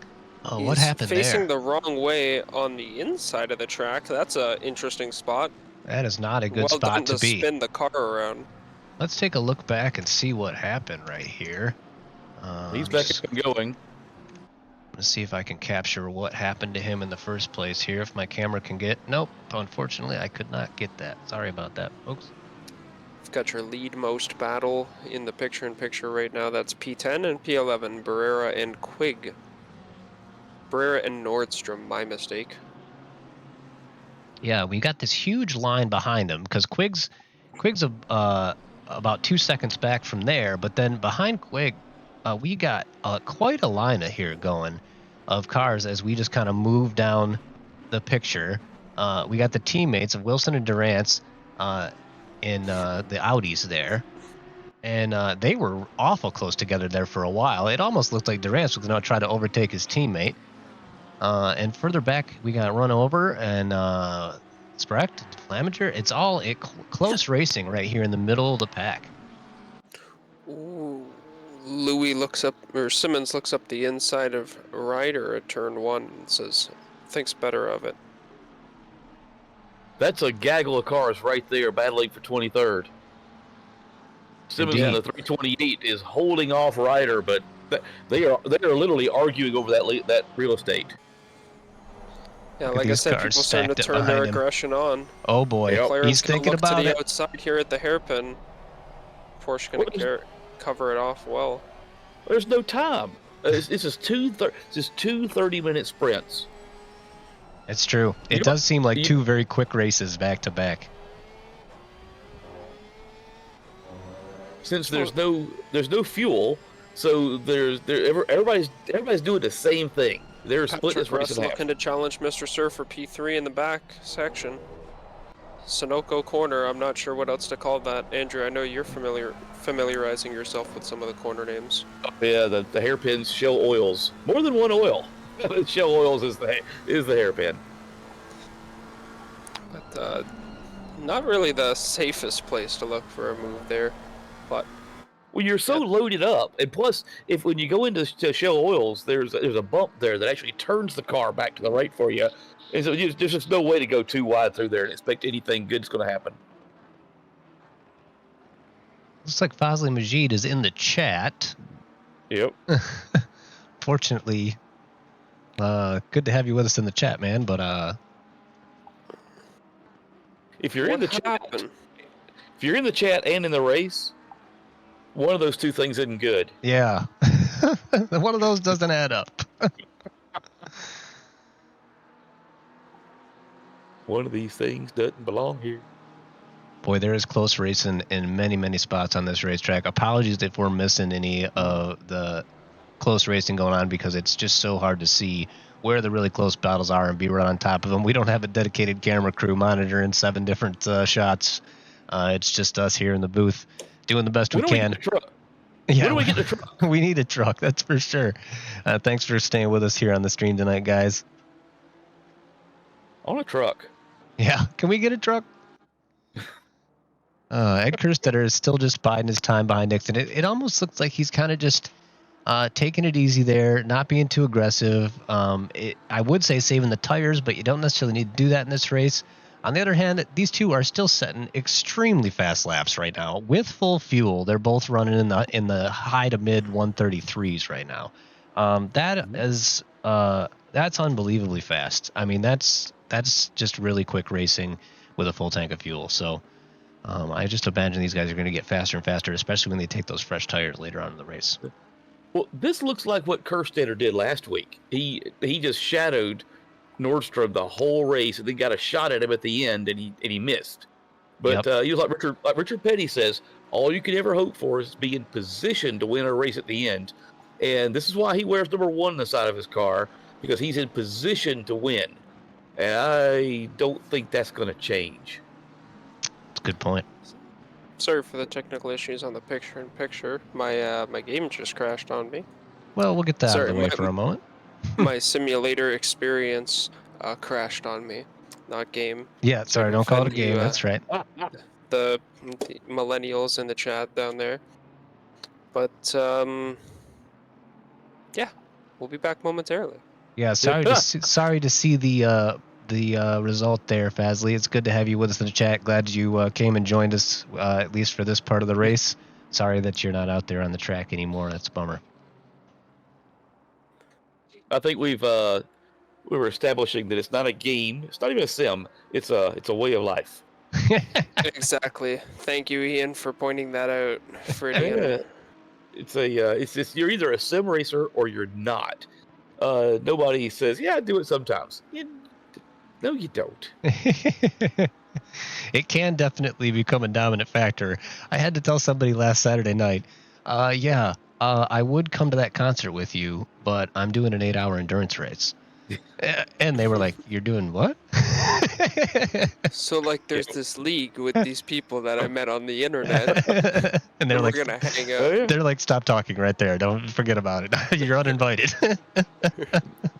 Oh, what happened there? He's facing the wrong way on the inside of the track. That's a interesting spot. That is not a good well spot done to be. Spin the car around. Let's take a look back and see what happened right here. He's back and going. Let's see if I can capture what happened to him in the first place here. If my camera can get... Nope. Unfortunately, I could not get that. Sorry about that, folks. You've got your lead most battle in the picture-in-picture right now. That's P10 and P11, Barrera and Quigg. Barrera and Nordstrom, my mistake. Yeah, we got this huge line behind him because Quigg's about 2 seconds back from there, but then behind Quigg, we got quite a line here going of cars as we just kind of move down the picture. We got the teammates of Wilson and Durant's in the Audis there, and they were awful close together there for a while. It almost looked like Durant's was going to try to overtake his teammate. And further back, we got run over and Sprecht, Flamager. It's all close racing right here in the middle of the pack. Ooh. Louis looks up, or Simmons looks up the inside of Ryder at turn 1 and says, thinks better of it. That's a gaggle of cars right there battling for 23rd. Simmons in the 328 is holding off Ryder, but they are literally arguing over that real estate. Yeah, like I said, people starting to turn their aggression on. Oh boy, he's thinking about to the it. outside here at the hairpin. Porsche gonna cover it off well. There's no time. This is two 30-minute sprints. It's true. It does seem like two very quick races back to back. Since there's no fuel, so everybody's doing the same thing. They're splitting this race in half. Looking to challenge Mr. Sir for P3 in the back section. Sunoco corner. I'm not sure what else to call that. Andrew, I know you're familiarizing yourself with some of the corner names. Yeah, the hairpins, Shell Oils. More than one oil. Shell Oils is the hairpin. But not really the safest place to look for a move there. But well, you're so loaded up, and plus, when you go into Shell Oils, there's a bump there that actually turns the car back to the right for you, and so there's just no way to go too wide through there and expect anything good's going to happen. Looks like Fazli Majid is in the chat. Yep. Fortunately, good to have you with us in the chat, man. But if you're in the chat and in the race, one of those two things isn't good. Yeah. One of those doesn't add up. One of these things doesn't belong here. Boy, there is close racing in many, many spots on this racetrack. Apologies if we're missing any of the close racing going on, because it's just so hard to see where the really close battles are and be right on top of them. We don't have a dedicated camera crew monitoring 7 different shots. It's just us here in the booth doing the best we can. Yeah, when do we get the truck? We need a truck, that's for sure. Thanks for staying with us here on the stream tonight, guys. On a truck. Yeah, can we get a truck? Ed Kerstetter is still just biding his time behind Nixon. It almost looks like he's kind of just taking it easy there, not being too aggressive. I would say saving the tires, but you don't necessarily need to do that in this race. On the other hand, these two are still setting extremely fast laps right now. With full fuel, they're both running in the high to mid 133s right now. That's unbelievably fast. I mean, that's just really quick racing with a full tank of fuel. So I just imagine these guys are going to get faster and faster, especially when they take those fresh tires later on in the race. Well, this looks like what Kerstetter did last week. He just shadowed Nordstrom the whole race, and then got a shot at him at the end, and he missed. But he was like Richard Petty says, all you can ever hope for is to be in position to win a race at the end, and this is why he wears number 1 on the side of his car, because he's in position to win. And I don't think that's going to change. That's a good point. Sorry for the technical issues on the picture-in-picture. My game just crashed on me. Well, we'll get that out of the way for a moment. My simulator experience crashed on me, not game. Yeah, sorry, don't call it a game. That's right. The millennials in the chat down there. But yeah, we'll be back momentarily. Yeah, sorry to see the result there, Fazli. It's good to have you with us in the chat. Glad you came and joined us, at least for this part of the race. Sorry that you're not out there on the track anymore. That's a bummer. I think we were establishing that it's not a game. It's not even a sim. It's a way of life. Exactly. Thank you, Ian, for pointing that out. It's just you're either a sim racer or you're not. Nobody says, yeah, I do it sometimes. No, you don't. It can definitely become a dominant factor. I had to tell somebody last Saturday night, I would come to that concert with you, but I'm doing an 8-hour endurance race. And they were like, you're doing what? So, like, there's this league with these people that I met on the internet. And they're like, we're going to hang out. They're like, stop talking right there. Don't forget about it. You're uninvited.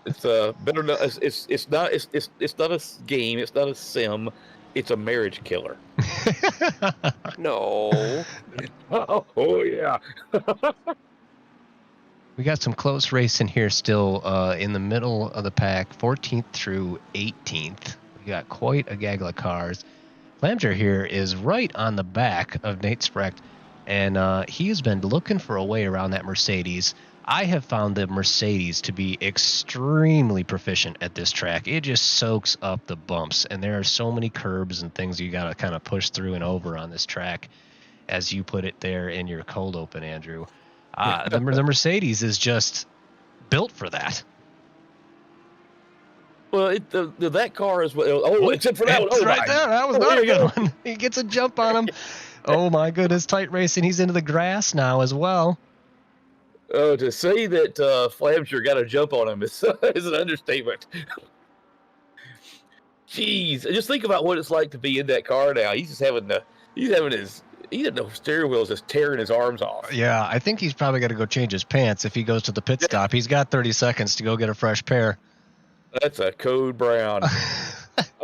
It's better. It's not a game. It's not a sim. It's a marriage killer. No. Oh yeah. We got some close racing here still in the middle of the pack, 14th through 18th. We got quite a gaggle of cars. Flamger here is right on the back of Nate Sprecht, and he has been looking for a way around that Mercedes. I have found the Mercedes to be extremely proficient at this track. It just soaks up the bumps, and there are so many curbs and things you got to kind of push through and over on this track, as you put it there in your cold open, Andrew. The Mercedes is just built for that. Well, that car is. Oh, except for that one. It's Oh, right my. there. That was not a good one. He gets a jump on him. Oh my goodness, tight racing. He's into the grass now as well. Oh, to say that Flamshire got a jump on him is an understatement. Jeez, just think about what it's like to be in that car now. He's just having he didn't know steering wheel's just tearing his arms off. Yeah, I think he's probably got to go change his pants if he goes to the pit stop. He's got 30 seconds to go get a fresh pair. That's a code brown.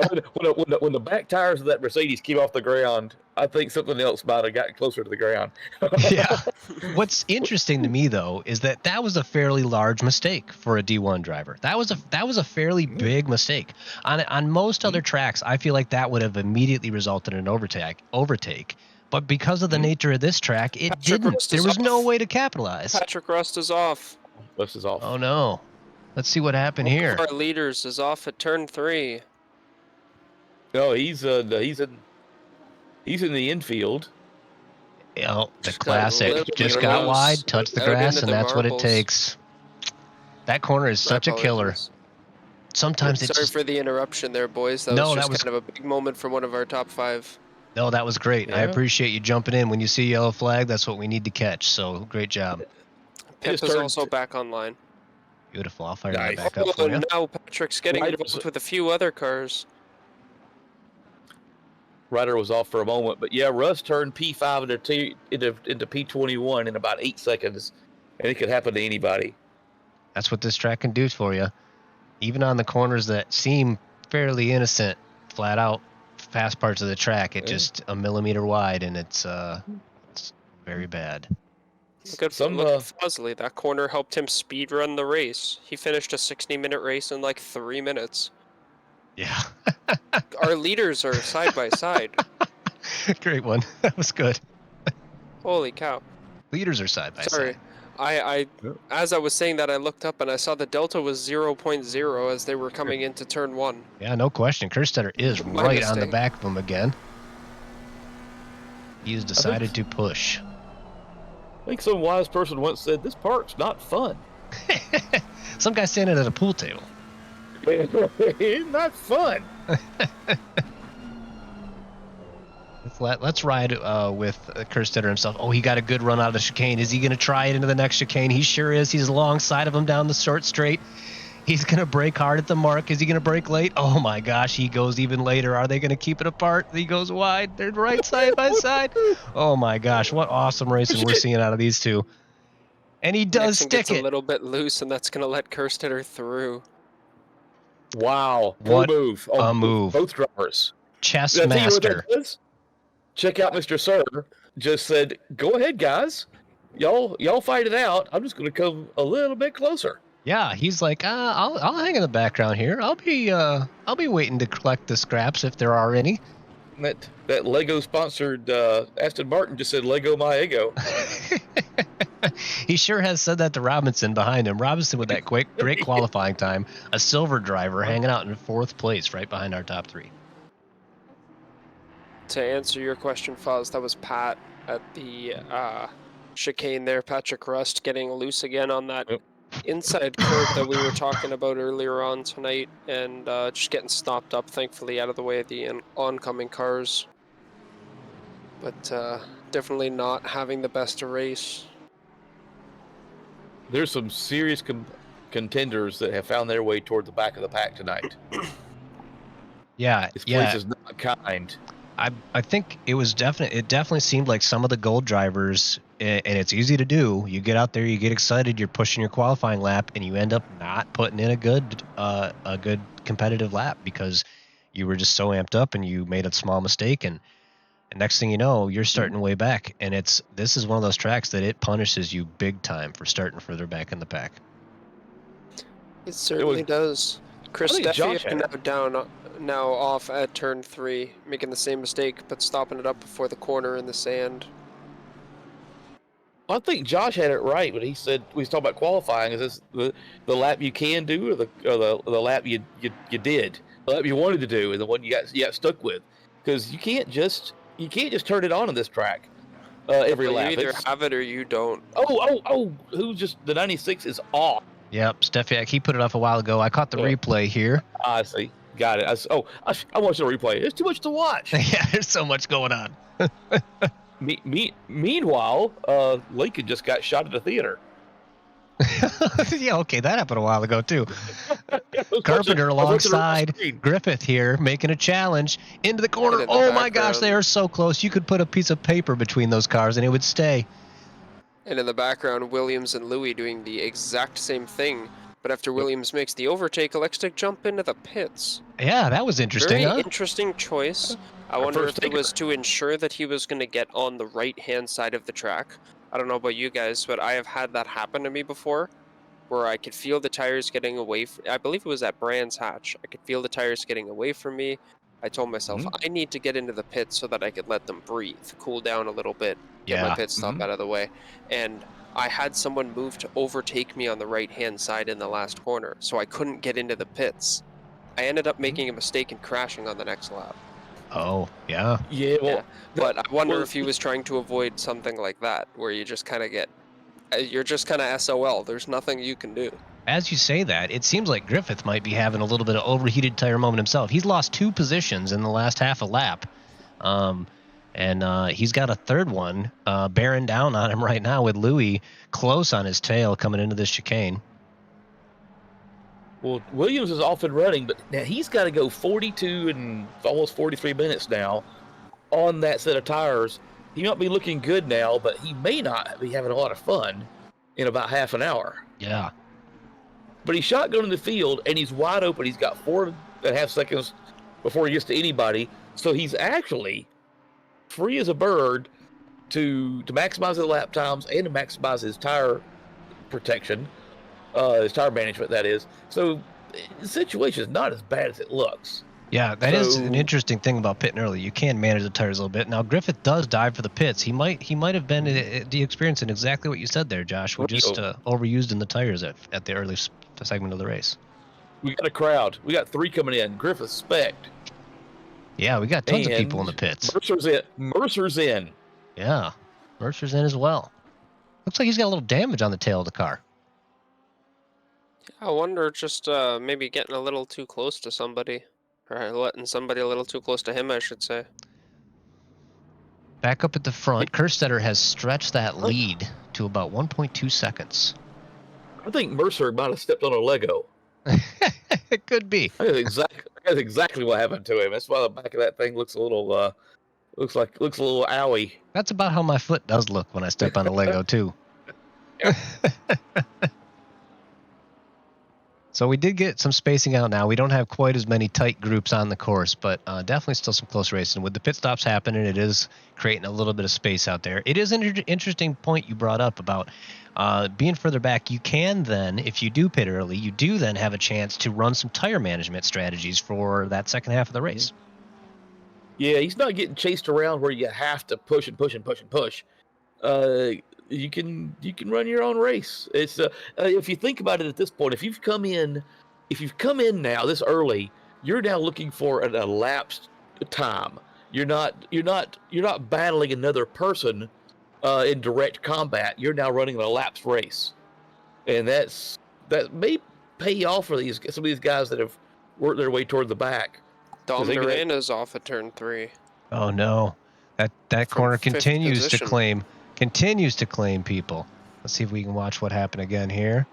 When the back tires of that Mercedes came off the ground, I think something else might have gotten closer to the ground. Yeah. What's interesting to me though is that was a fairly large mistake for a D1 driver. That was a fairly big mistake. On most other tracks, I feel like that would have immediately resulted in an overtake. But because of the nature of this track, it didn't. There was no way to capitalize. Patrick Rust is off. Rust is off. Oh no. Let's see what happened here. One of our leaders is off at turn 3. No, he's in the infield. You know, the Just got classic. little Just bit got loose. wide, touched the Out grass, into and the that's what it marbles. takes. That corner is such a killer. Apologies. Sometimes it's Sorry just, for the interruption there, boys. That No, was that just was- kind of a big moment from one of our top 5. no, that was great. I Yeah. appreciate you jumping in. When you see yellow flag, that's what we need to catch. So great job. Pip just is turned- also back online. Beautiful. I'll fire Nice. that back up for Oh, you. now Patrick's getting Right, involved with a few other cars. Ryder was off for a moment, but yeah, Russ turned P5 into P21 in about 8 seconds, and it could happen to anybody. That's what this track can do for you. Even on the corners that seem fairly innocent, flat out fast parts of the track, it just a millimeter wide, and it's very bad. Good for Some, look at Fosley. That corner helped him speed run the race. He finished a 60-minute race in like 3 minutes. Yeah. Our leaders are side by side. Great one. That was good. Holy cow. Leaders are side by Sorry. side. I as I was saying that, I looked up and I saw the delta was 0.0 as they were coming into turn 1. Yeah, no question. Kerstetter is My right on the mistake. back of him again. He has decided to push. I think some wise person once said, "This park's not fun." Some guy standing at a pool table. It's not fun. Let's ride with Kerstetter himself. Oh, he got a good run out of the chicane. Is he going to try it into the next chicane? He sure is. He's alongside of him down the short straight. He's going to brake hard at the mark. Is he going to brake late? Oh my gosh, he goes even later. Are they going to keep it apart? He goes wide. They're right side by side. Oh my gosh, what awesome racing we're seeing out of these two. And he does Nixon stick gets it. a little bit loose, and that's going to let Kerstetter through. Wow, What move! a move. Both drivers. Chess Did I tell you what master. that is? Check out Mr. Sir. Just said, "Go ahead, guys. Y'all fight it out. I'm just going to come a little bit closer." Yeah, he's like, I'll hang in the background here. I'll be waiting to collect the scraps if there are any. That Lego sponsored Aston Martin just said, "Lego my ego." He sure has said that to Robinson behind him. Robinson with that great qualifying time, a silver driver hanging out in 4th place right behind our top 3. To answer your question, Foz, that was Pat at the chicane there. Patrick Rust getting loose again on that inside curb that we were talking about earlier on tonight, and just getting stopped up, thankfully, out of the way of the oncoming cars. But definitely not having the best of race. There's some serious contenders that have found their way toward the back of the pack tonight. Yeah, This place is not kind. I think it definitely seemed like some of the gold drivers, and it's easy to do. You get out there, you get excited, you're pushing your qualifying lap, and you end up not putting in a good competitive lap because you were just so amped up and you made a small mistake, and next thing you know, you're starting way back. And this is one of those tracks that it punishes you big time for starting further back in the pack. It certainly does. Chris I think Josh Steffi now off at turn 3, making the same mistake, but stopping it up before the corner in the sand. I think Josh had it right when he said we was talking about qualifying. Is this the lap you can do, or the lap you did, the lap you wanted to do, and the one you got stuck with? Because you can't just turn it on this track every Well, lap. you either have it or you don't. Oh! Who's just the 96 is off. Yep, Steffiak, he put it off a while ago. I caught the replay here. I see. Got it. I watched the replay. It's too much to watch. Yeah, there's so much going on. Meanwhile, Lincoln just got shot at the theater. Yeah, okay, that happened a while ago too. Carpenter alongside Griffith here, making a challenge into the corner. Oh my gosh, they are so close. You could put a piece of paper between those cars and it would stay. And in the background, Williams and Louis doing the exact same thing. But after Williams makes the overtake, elects to jump into the pits. Yeah, that was interesting. Very interesting choice. I wonder if it was to ensure that he was going to get on the right-hand side of the track. I don't know about you guys, but I have had that happen to me before, where I could feel the tires getting away. I believe it was at Brands Hatch. I could feel the tires getting away from me. I told myself, I need to get into the pits so that I could let them breathe, cool down a little bit, get my pit stop out of the way. And I had someone move to overtake me on the right-hand side in the last corner, so I couldn't get into the pits. I ended up making a mistake and crashing on the next lap. Oh, yeah. Yeah, well, But I wonder if he was trying to avoid something like that, where you just kind of you're just kind of SOL. There's nothing you can do. As you say that, it seems like Griffith might be having a little bit of overheated tire moment himself. He's lost 2 positions in the last half a lap. And he's got a third one bearing down on him right now with Louis close on his tail coming into this chicane. Well, Williams is off and running, but now he's got to go 42 and almost 43 minutes now on that set of tires. He might be looking good now, but he may not be having a lot of fun in about half an hour. Yeah. But he's shotgunning the field, and he's wide open. He's got 4.5 seconds before he gets to anybody. So he's actually free as a bird to maximize his lap times and to maximize his tire protection, his tire management, that is. So the situation is not as bad as it looks. Yeah, that is an interesting thing about pitting early. You can manage the tires a little bit. Now, Griffith does dive for the pits. He might have been the experience in exactly what you said there, Josh. We're just overused in the tires at the early segment of the race. We got a crowd. We got 3 coming in. Griffith spect. Yeah, we got tons of people in the pits. Mercer's in. Yeah, Mercer's in as well. Looks like he's got a little damage on the tail of the car. I wonder, just maybe getting a little too close to somebody. Or letting somebody a little too close to him, I should say. Back up at the front, Kerstetter has stretched that lead to about 1.2 seconds. I think Mercer might have stepped on a Lego. It could be. That's exactly what happened to him. That's why the back of that thing looks a little looks a little owie. That's about how my foot does look when I step on a Lego too. So we did get some spacing out now. We don't have quite as many tight groups on the course, but definitely still some close racing. With the pit stops happening, it is creating a little bit of space out there. It is an interesting point you brought up about being further back. You can then, if you do pit early, you do then have a chance to run some tire management strategies for that second half of the race. Yeah, he's not getting chased around where you have to push and push and push and push. You can run your own race. It's if you think about it at this point, if you've come in now this early, you're now looking for an elapsed time. You're not battling another person in direct combat. You're now running an elapsed race, and that may pay off for some of these guys that have worked their way toward the back. Dom Duran is off at turn 3. Oh no, that corner continues to claim people. Let's see if we can watch what happened again here.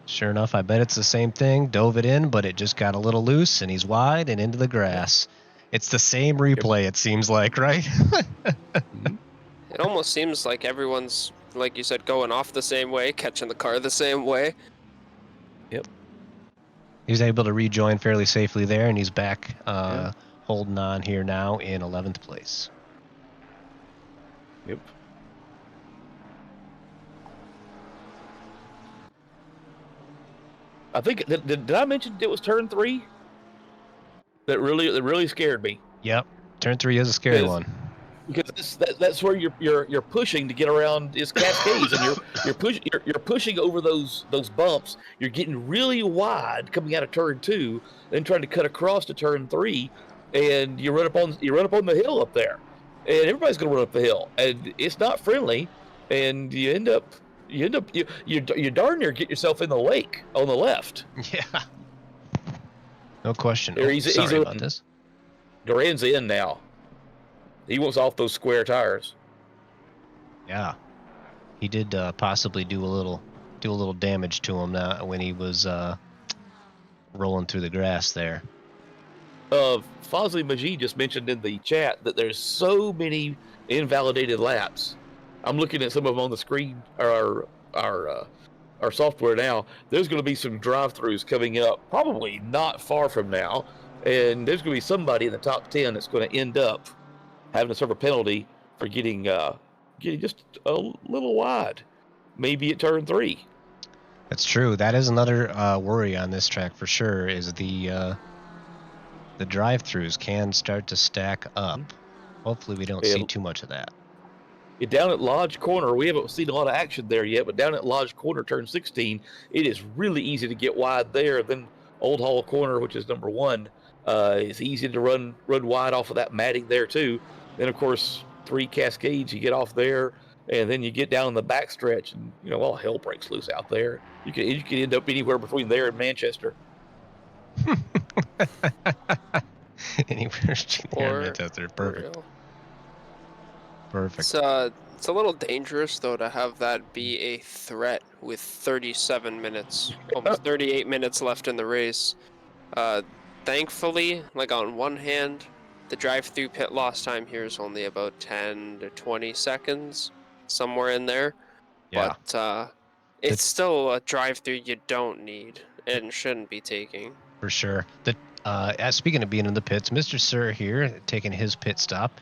Sure enough, I bet it's the same thing. Dove it in, but it just got a little loose, and he's wide and into the grass. It's the same replay, it seems like, right? It almost seems like everyone's, like you said, going off the same way, catching the car the same way. Yep. He was able to rejoin fairly safely there, and he's back holding on here now in 11th place. Yep. I think did I mention it was turn 3? That really scared me. Yep, turn 3 is a scary one. Because that's where you're pushing to get around is cascades, and you're pushing over those bumps. You're getting really wide coming out of turn 2, then trying to cut across to turn 3, and you run up on the hill up there, and everybody's going to run up the hill, and it's not friendly, and you end up you end up you darn near get yourself in the lake on the left. Yeah. No question. There, Oh, he's sorry about in. this. Duran's in now. He wants off those square tires. Yeah. He did possibly do a little damage to him now when he was rolling through the grass there. Fazli Majid just mentioned in the chat that there's so many invalidated laps. I'm looking at some of them on the screen, our software now. There's going to be some drive-throughs coming up, probably not far from now, and there's going to be somebody in the top 10 that's going to end up having to serve a penalty for getting just a little wide, maybe at turn 3. That's true. That is another worry on this track for sure. Is the drive-throughs can start to stack up. Hopefully, we don't see too much of that. Down at Lodge Corner, we haven't seen a lot of action there yet, but down at Lodge Corner, turn 16, it is really easy to get wide there. Then Old Hall Corner, which is number 1, it's easy to run wide off of that matting there too. Then of course 3 Cascades, you get off there, and then you get down in the backstretch, and all hell breaks loose out there. You can end up anywhere between there and Manchester. Anywhere near Manchester, perfect. Perfect. It's a little dangerous though to have that be a threat with 37 minutes, almost 38 minutes left in the race. Thankfully, like on one hand, the drive-through pit loss time here is only about 10 to 20 seconds, somewhere in there. Yeah. But it's still a drive-through you don't need and shouldn't be taking. For sure. Speaking of being in the pits, Mr. Sir here taking his pit stop.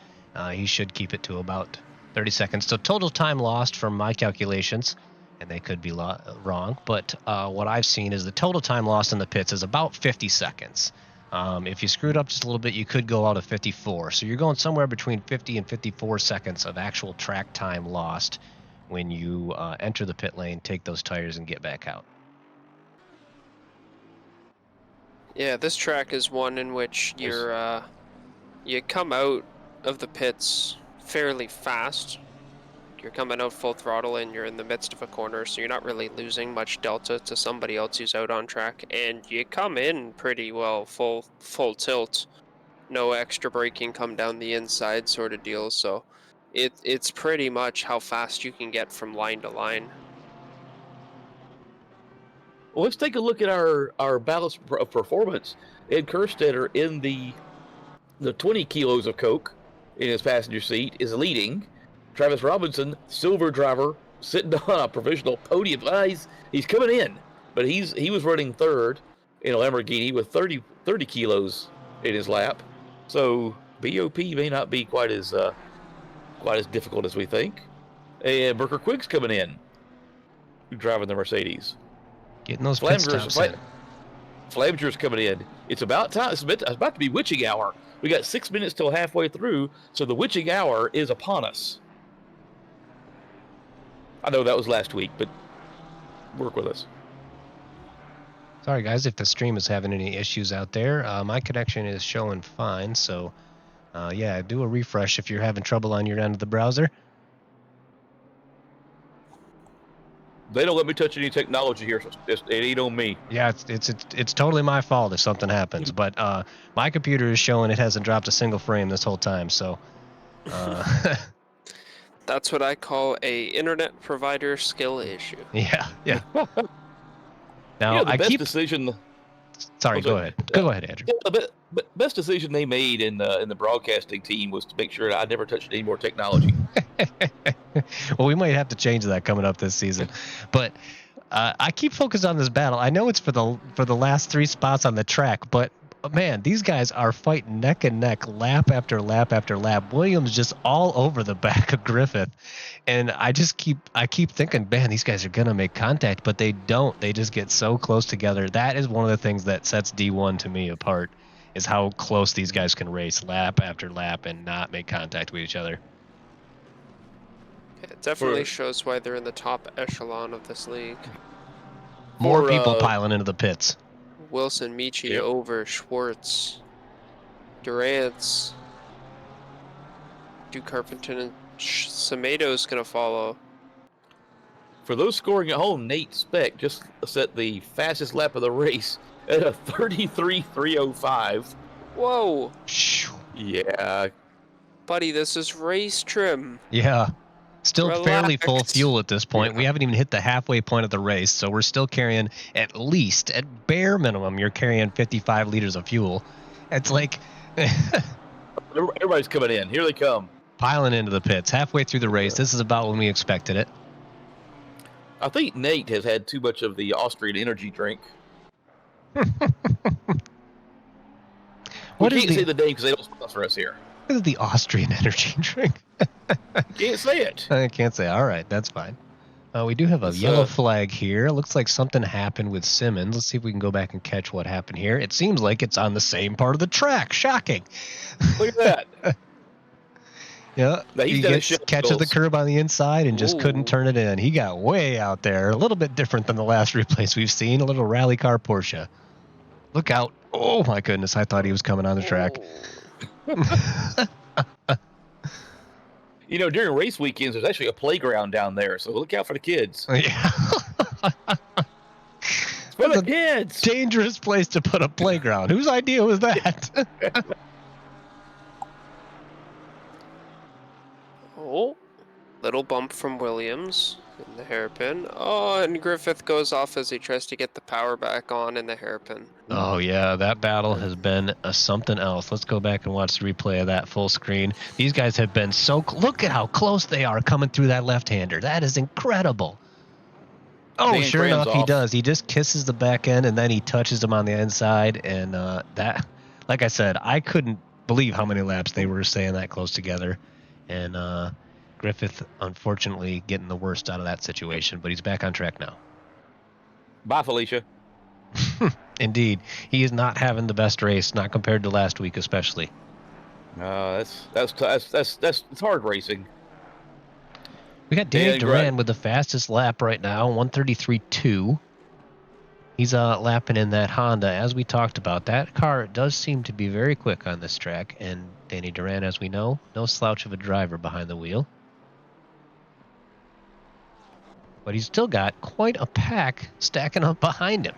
He should keep it to about 30 seconds. So total time lost from my calculations, and they could be wrong, but what I've seen is the total time lost in the pits is about 50 seconds. If you screwed up just a little bit, you could go out of 54. So you're going somewhere between 50 and 54 seconds of actual track time lost when you enter the pit lane, take those tires, and get back out. Yeah, this track is one in which you come out of the pits fairly fast. You're coming out full throttle and you're in the midst of a corner, so you're not really losing much delta to somebody else who's out on track, and you come in pretty well full tilt, no extra braking, come down the inside sort of deal. So it's pretty much how fast you can get from line to line. Well, let's take a look at our ballast of performance. Ed Kerstetter in the 20 kilos of coke in his passenger seat is leading. Travis Robinson, silver driver, sitting on a provisional podium. He's coming in, but he was running third in a Lamborghini with 30 kilos in his lap. So BOP may not be quite as difficult as we think. And Burker Quigg's coming in, driving the Mercedes. Getting those pit stops in. Flaminger's coming in. It's about time. It's about to be witching hour. We got 6 minutes till halfway through, so the witching hour is upon us. I know that was last week, but work with us. Sorry, guys, if the stream is having any issues out there. My connection is showing fine, so yeah, do a refresh if you're having trouble on your end of the browser. They don't let me touch any technology here, so it ain't on me. Yeah, it's totally my fault if something happens, but my computer is showing it hasn't dropped a single frame this whole time, so That's what I call a internet provider skill issue. yeah. Now the best decision. Sorry, go ahead. Go ahead, Andrew. The best decision they made in the broadcasting team was to make sure that I never touched any more technology. Well, we might have to change that coming up this season, but I keep focused on this battle. I know it's for the last 3 spots on the track, but man, these guys are fighting neck and neck, lap after lap after lap. Williams just all over the back of Griffith, and I keep thinking, man, these guys are gonna make contact, but they don't. They just get so close together. That is one of the things that sets D1 to me apart, is how close these guys can race lap after lap and not make contact with each other. It definitely shows why they're in the top echelon of this league. More people piling into the pits. Wilson, Michi over Schwartz, Durant's, Duke Carpenton, and Samato's gonna follow. For those scoring at home, Nate Speck just set the fastest lap of the race at a 33.305. Whoa, Yeah. buddy, this is race trim. Yeah. Still fairly full Relax. fuel at this point. We haven't even hit the halfway point of the race, so we're still carrying at bare minimum, you're carrying 55 liters of fuel. It's like Everybody's coming in. Here they come. piling into the pits halfway through the race. This is about when we expected it. I think Nate has had too much of the Austrian energy drink. What we is can't say the name because they don't sponsor us here. What is the Austrian energy drink? Can't say it. I can't say. All right, that's fine. We do have a yellow flag here. Looks like something happened with Simmons. Let's see if we can go back and catch what happened here. It seems like it's on the same part of the track. Shocking. Look at that. Yeah, he catches the curb on the inside and just couldn't turn it in. He got way out there. A little bit different than the last replays we've seen. A little rally car Porsche. Look out. Oh, my goodness. I thought he was coming on the track. You know, during race weekends, there's actually a playground down there, so look out for the kids. Yeah. It's for the kids. Dangerous place to put a playground. Whose idea was that? Oh, little bump from Williams in the hairpin. Oh, and Griffith goes off as he tries to get the power back on in the hairpin. Oh, yeah, that battle has been something else. Let's go back and watch the replay of that full screen. These guys have been so... Look at how close they are coming through that left-hander. That is incredible. Oh, Dan sure Cran's enough, he off. does. He just kisses the back end, and then he touches him on the inside. And that, like I said, I couldn't believe how many laps they were staying that close together. And Griffith, unfortunately, getting the worst out of that situation, but he's back on track now. Bye, Felicia. Indeed. He is not having the best race, not compared to last week especially. That's hard racing. We got Danny Dan Duran with the fastest lap right now, 133.2. He's lapping in that Honda. As we talked about, that car does seem to be very quick on this track, and Danny Duran, as we know, no slouch of a driver behind the wheel. But he's still got quite a pack stacking up behind him.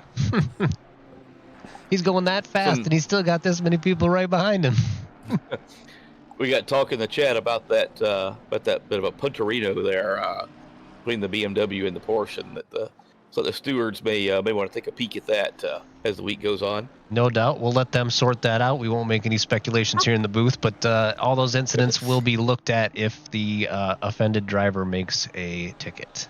He's going that fast, and he's still got this many people right behind him. We got talk in the chat about that bit of a punterino there between the BMW and the Porsche, and that so the stewards may want to take a peek at that as the week goes on. No doubt. We'll let them sort that out. We won't make any speculations here in the booth, but all those incidents will be looked at if the offended driver makes a ticket.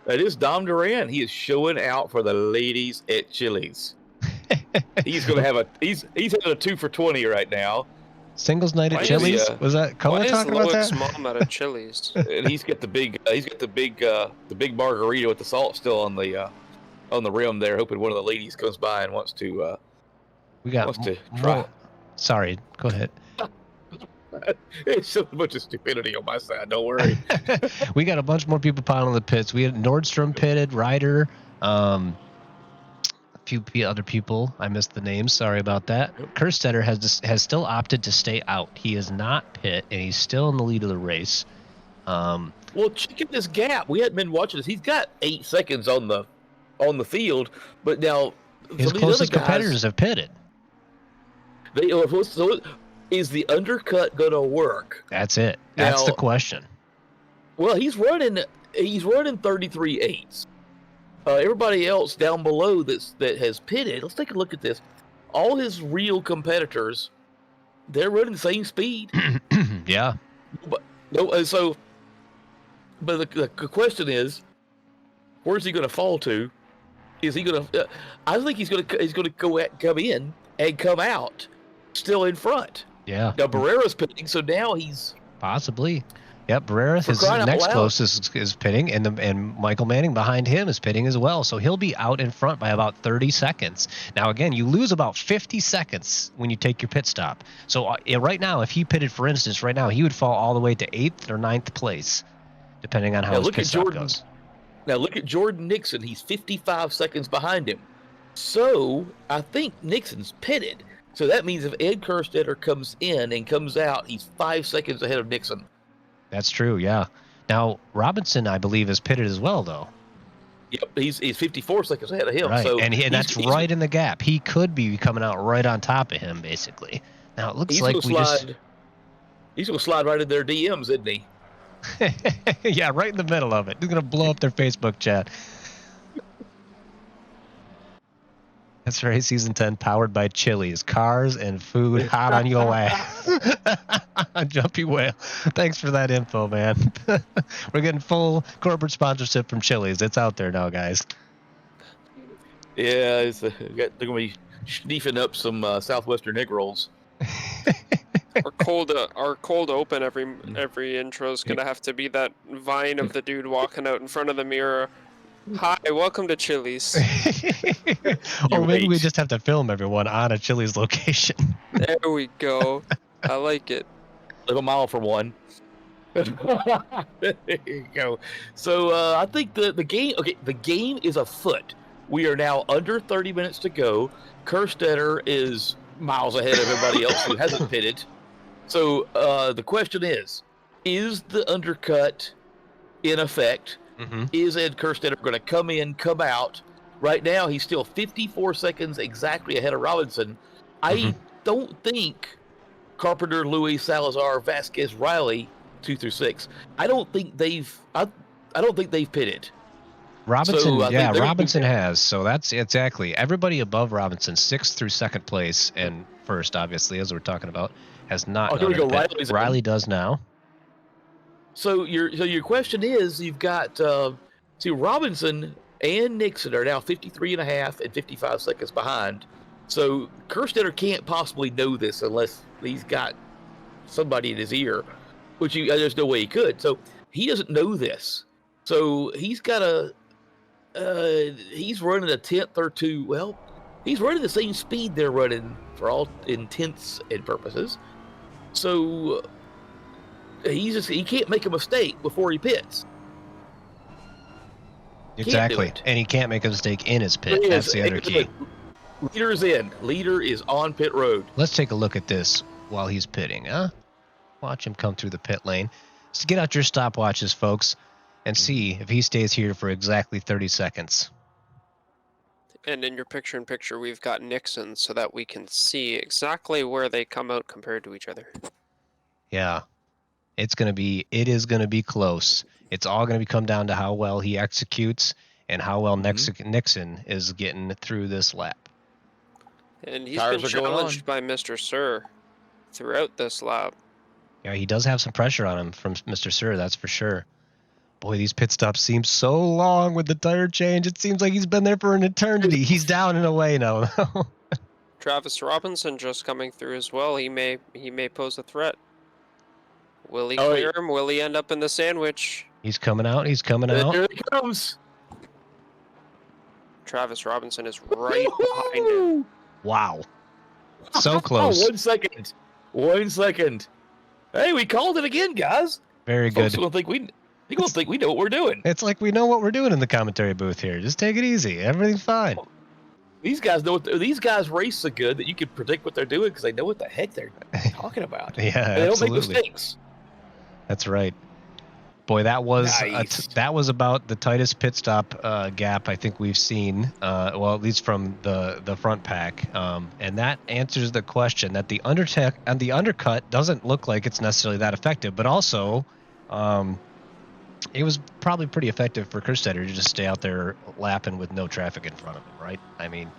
That is Dom Duran. He is showing out for the ladies at Chili's. He's going to have he's having a 2 for 20 right now. Singles night at Chili's? Was that Cohen talking about that? Why is Loic's mom at Chili's? And he's got the big margarita with the salt still on the rim there, hoping one of the ladies comes by and wants to try. More. Sorry, go ahead. It's so much of stupidity on my side. Don't worry. We got a bunch more people piling the pits. We had Nordstrom pitted, Ryder, a few other people. I missed the names. Sorry about that. Yep. Kerstetter has still opted to stay out. He is not pit, and he's still in the lead of the race. Well, check out this gap. We hadn't been watching this. He's got 8 seconds on the field, but now His closest competitors have pitted. Is the undercut going to work? That's it. That's the question. Well, he's running 33.8. Everybody else down below that has pitted, let's take a look at this. All his real competitors, they're running the same speed. Yeah. But the question is, where's he going to fall to? Is he going to? I think he's going to come in and come out still in front. Yeah. Now Barrera's pitting, so now he's possibly. Yep, Barrera, his next closest is pitting, and Michael Manning behind him is pitting as well. So he'll be out in front by about 30 seconds. Now, again, you lose about 50 seconds when you take your pit stop. So right now, if he pitted, for instance, right now, he would fall all the way to 8th or 9th place, depending on how his pit stop goes. Now, look at Jordan Nixon. He's 55 seconds behind him. So I think Nixon's pitted. So that means if Ed Kerstetter comes in and comes out, he's 5 seconds ahead of Nixon. That's true, yeah. Now, Robinson, I believe, is pitted as well, though. Yep, he's 54 seconds ahead of him. Right, So and that's right in the gap. He could be coming out right on top of him, basically. Now, it looks like he's going to slide right in their DMs, isn't he? Yeah, right in the middle of it. He's going to blow up their Facebook chat. SRA Season 10 powered by Chili's. Cars and food hot on your ass. Jumpy Whale. Thanks for that info, man. We're getting full corporate sponsorship from Chili's. It's out there now, guys. Yeah, they're going to be sneefing up some Southwestern egg rolls. Our cold open every intro is gonna have to be that vine of the dude walking out in front of the mirror. Hi, welcome to Chili's. Or maybe we just have to film everyone on a Chili's location. There we go. I like it. Live a mile from one. There you go. So I think the game is afoot. We are now under 30 minutes to go. Kerstetter is miles ahead of everybody else who hasn't pitted. So the question is the undercut in effect? Mm-hmm. Is Ed Kerstetter going to come in, come out? Right now, he's still 54 seconds exactly ahead of Robinson. I don't think Carpenter, Louis, Salazar, Vasquez, Riley, 2 through 6. I don't think they've pitted. Robinson, Robinson has. So that's exactly everybody above Robinson, 6th through 2nd place, and first, obviously, as we're talking about, has not. Oh, here we go. Riley does now. So your question is, you've got Robinson and Nixon are now 53.5 and 55 seconds behind. So Kerstetter can't possibly know this unless he's got somebody in his ear, which there's no way he could. So he doesn't know this. So he's got he's running a 10th or 2. Well, he's running the same speed they're running for all intents and purposes. So he can't make a mistake before he pits. Exactly, and he can't make a mistake in his pit. That's the other key. Leader's in. Leader is on pit road. Let's take a look at this while he's pitting, huh? Watch him come through the pit lane. So get out your stopwatches, folks, and see if he stays here for exactly 30 seconds. And in your picture-in-picture, we've got Nixon so that we can see exactly where they come out compared to each other. Yeah. It is going to be close. It's all going to come down to how well he executes and how well Nixon is getting through this lap. And he's been challenged by Mr. Sir throughout this lap. Yeah, he does have some pressure on him from Mr. Sir, that's for sure. Boy, these pit stops seem so long with the tire change. It seems like he's been there for an eternity. He's down and away now. Travis Robinson just coming through as well. He may pose a threat. Will he clear him? Will he end up in the sandwich? He's coming out. Here he comes. Travis Robinson is right behind him. Wow. So close. 1 second. 1 second. Hey, we called it again, guys. Very good. Folks think we know what we're doing. It's like we know what we're doing in the commentary booth here. Just take it easy. Everything's fine. These guys know these guys race so good that you can predict what they're doing because they know what the heck they're talking about. Yeah, and they absolutely. don't make mistakes. That's right. Boy, that was nice. That was about the tightest pit stop gap I think we've seen. Well, at least from the front pack, and that answers the question that the undercut doesn't look like it's necessarily that effective, but also, it was probably pretty effective for Kerstetter to just stay out there lapping with no traffic in front of him, right? I mean,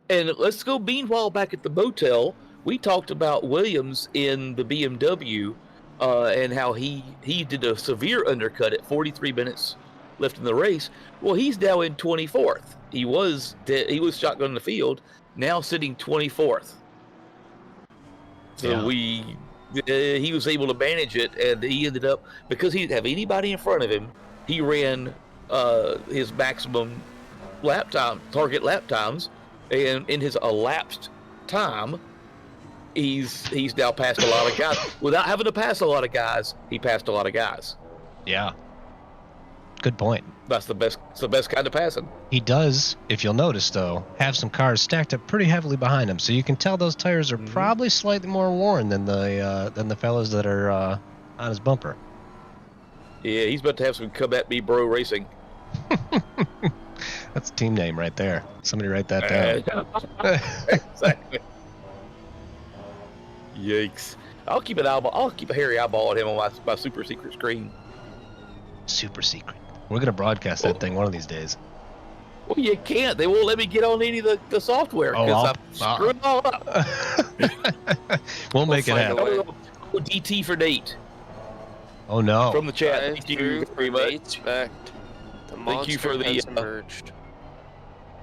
and let's go. Meanwhile, back at the motel, we talked about Williams in the BMW. And how he did a severe undercut at 43 minutes left in the race. Well, he's now in 24th. He was shotgun in the field, now sitting 24th. So he was able to manage it, and he ended up, because he didn't have anybody in front of him, he ran his maximum target lap times, and in his elapsed time, he's now passed a lot of guys. Without having to pass a lot of guys, he passed a lot of guys. Yeah. Good point. That's the best. It's the best kind of passing. He does, if you'll notice though, have some cars stacked up pretty heavily behind him, so you can tell those tires are probably slightly more worn than the fellas that are on his bumper. Yeah, he's about to have some come at me, bro, racing. That's a team name right there. Somebody write that down. Exactly. Yikes! I'll keep a hairy eyeball on him on my super secret screen. Super secret. We're gonna broadcast that thing one of these days. Well, you can't. They won't let me get on any of the software because I'm screwing it all up. We'll make it happen. Oh, DT for Nate. Oh no! From the chat. Thank you very much. Thank you for the emerged.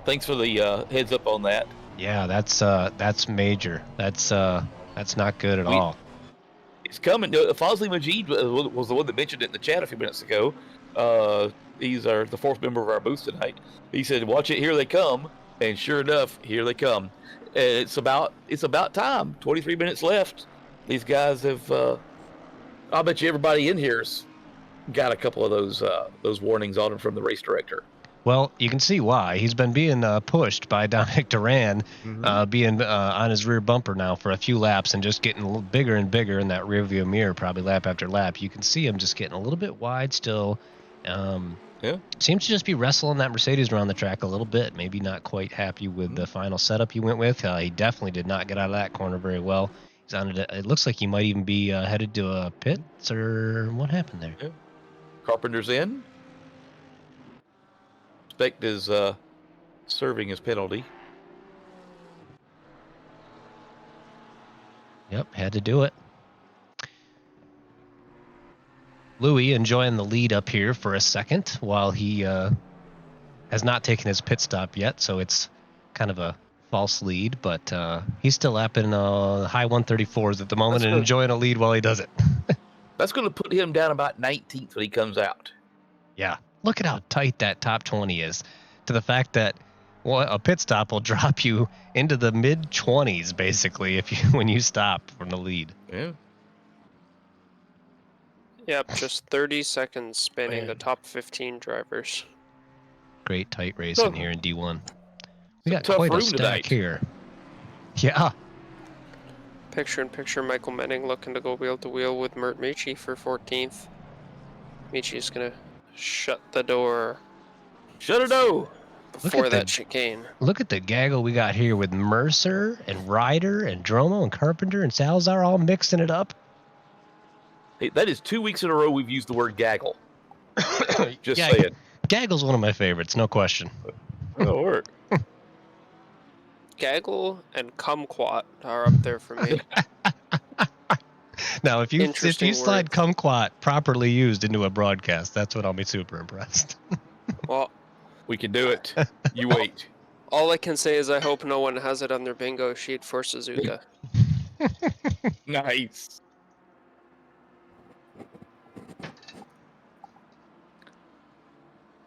Thanks for the heads up on that. Yeah, that's major. That's not good at all. It's coming. Fazli Majid was the one that mentioned it in the chat a few minutes ago. He's the fourth member of our booth tonight. He said, "Watch it, here they come," and sure enough, here they come. And it's about time. 23 minutes left. These guys have. I bet you everybody in here's got a couple of those warnings on him from the race director. Well, you can see why. He's been being pushed by Dominic Duran, being on his rear bumper now for a few laps and just getting a little bigger and bigger in that rearview mirror, probably lap after lap. You can see him just getting a little bit wide still. Seems to just be wrestling that Mercedes around the track a little bit. Maybe not quite happy with the final setup he went with. He definitely did not get out of that corner very well. He's on it. It looks like he might even be headed to a pits, or what happened there? Yeah. Carpenter's in. Speck is serving his penalty. Yep, had to do it. Louis enjoying the lead up here for a second while he has not taken his pit stop yet, so it's kind of a false lead, but he's still lapping high 134s at the moment and enjoying a lead while he does it. That's going to put him down about 19th when he comes out. Yeah, look at how tight that top 20 is, to the fact that a pit stop will drop you into the mid 20s basically when you stop from the lead. Yeah. Yep, just 30 seconds spanning the top 15 drivers. Great tight racing here in D1. We got tough quite a room stack tonight. here. Yeah. Picture Michael Menning looking to go wheel to wheel with Mert Michi for 14th. Michi's gonna shut the door. Shut it down. Before that chicane. Look at the gaggle we got here with Mercer and Ryder and Dromo and Carpenter and Salazar all mixing it up. Hey, that is 2 weeks in a row we've used the word gaggle. Just saying. Gaggle's one of my favorites, no question. That'll work. Gaggle and kumquat are up there for me. Now, if you slide words. kumquat properly used into a broadcast, that's when I'll be super impressed. Well, we can do it. You wait. All I can say is I hope no one has it on their bingo sheet for Suzuka. Nice.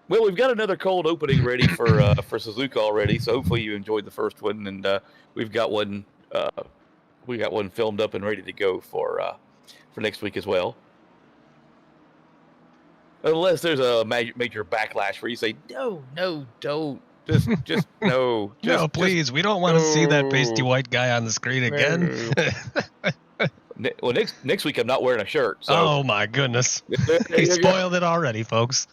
Well, we've got another cold opening ready for Suzuka already, so hopefully you enjoyed the first one, and we've got one filmed up and ready to go for next week as well. Unless there's a major backlash where you say no, don't, just no, no, please, we don't want to see that pasty white guy on the screen again. Well, next week I'm not wearing a shirt. So. Oh my goodness, he spoiled it already, folks.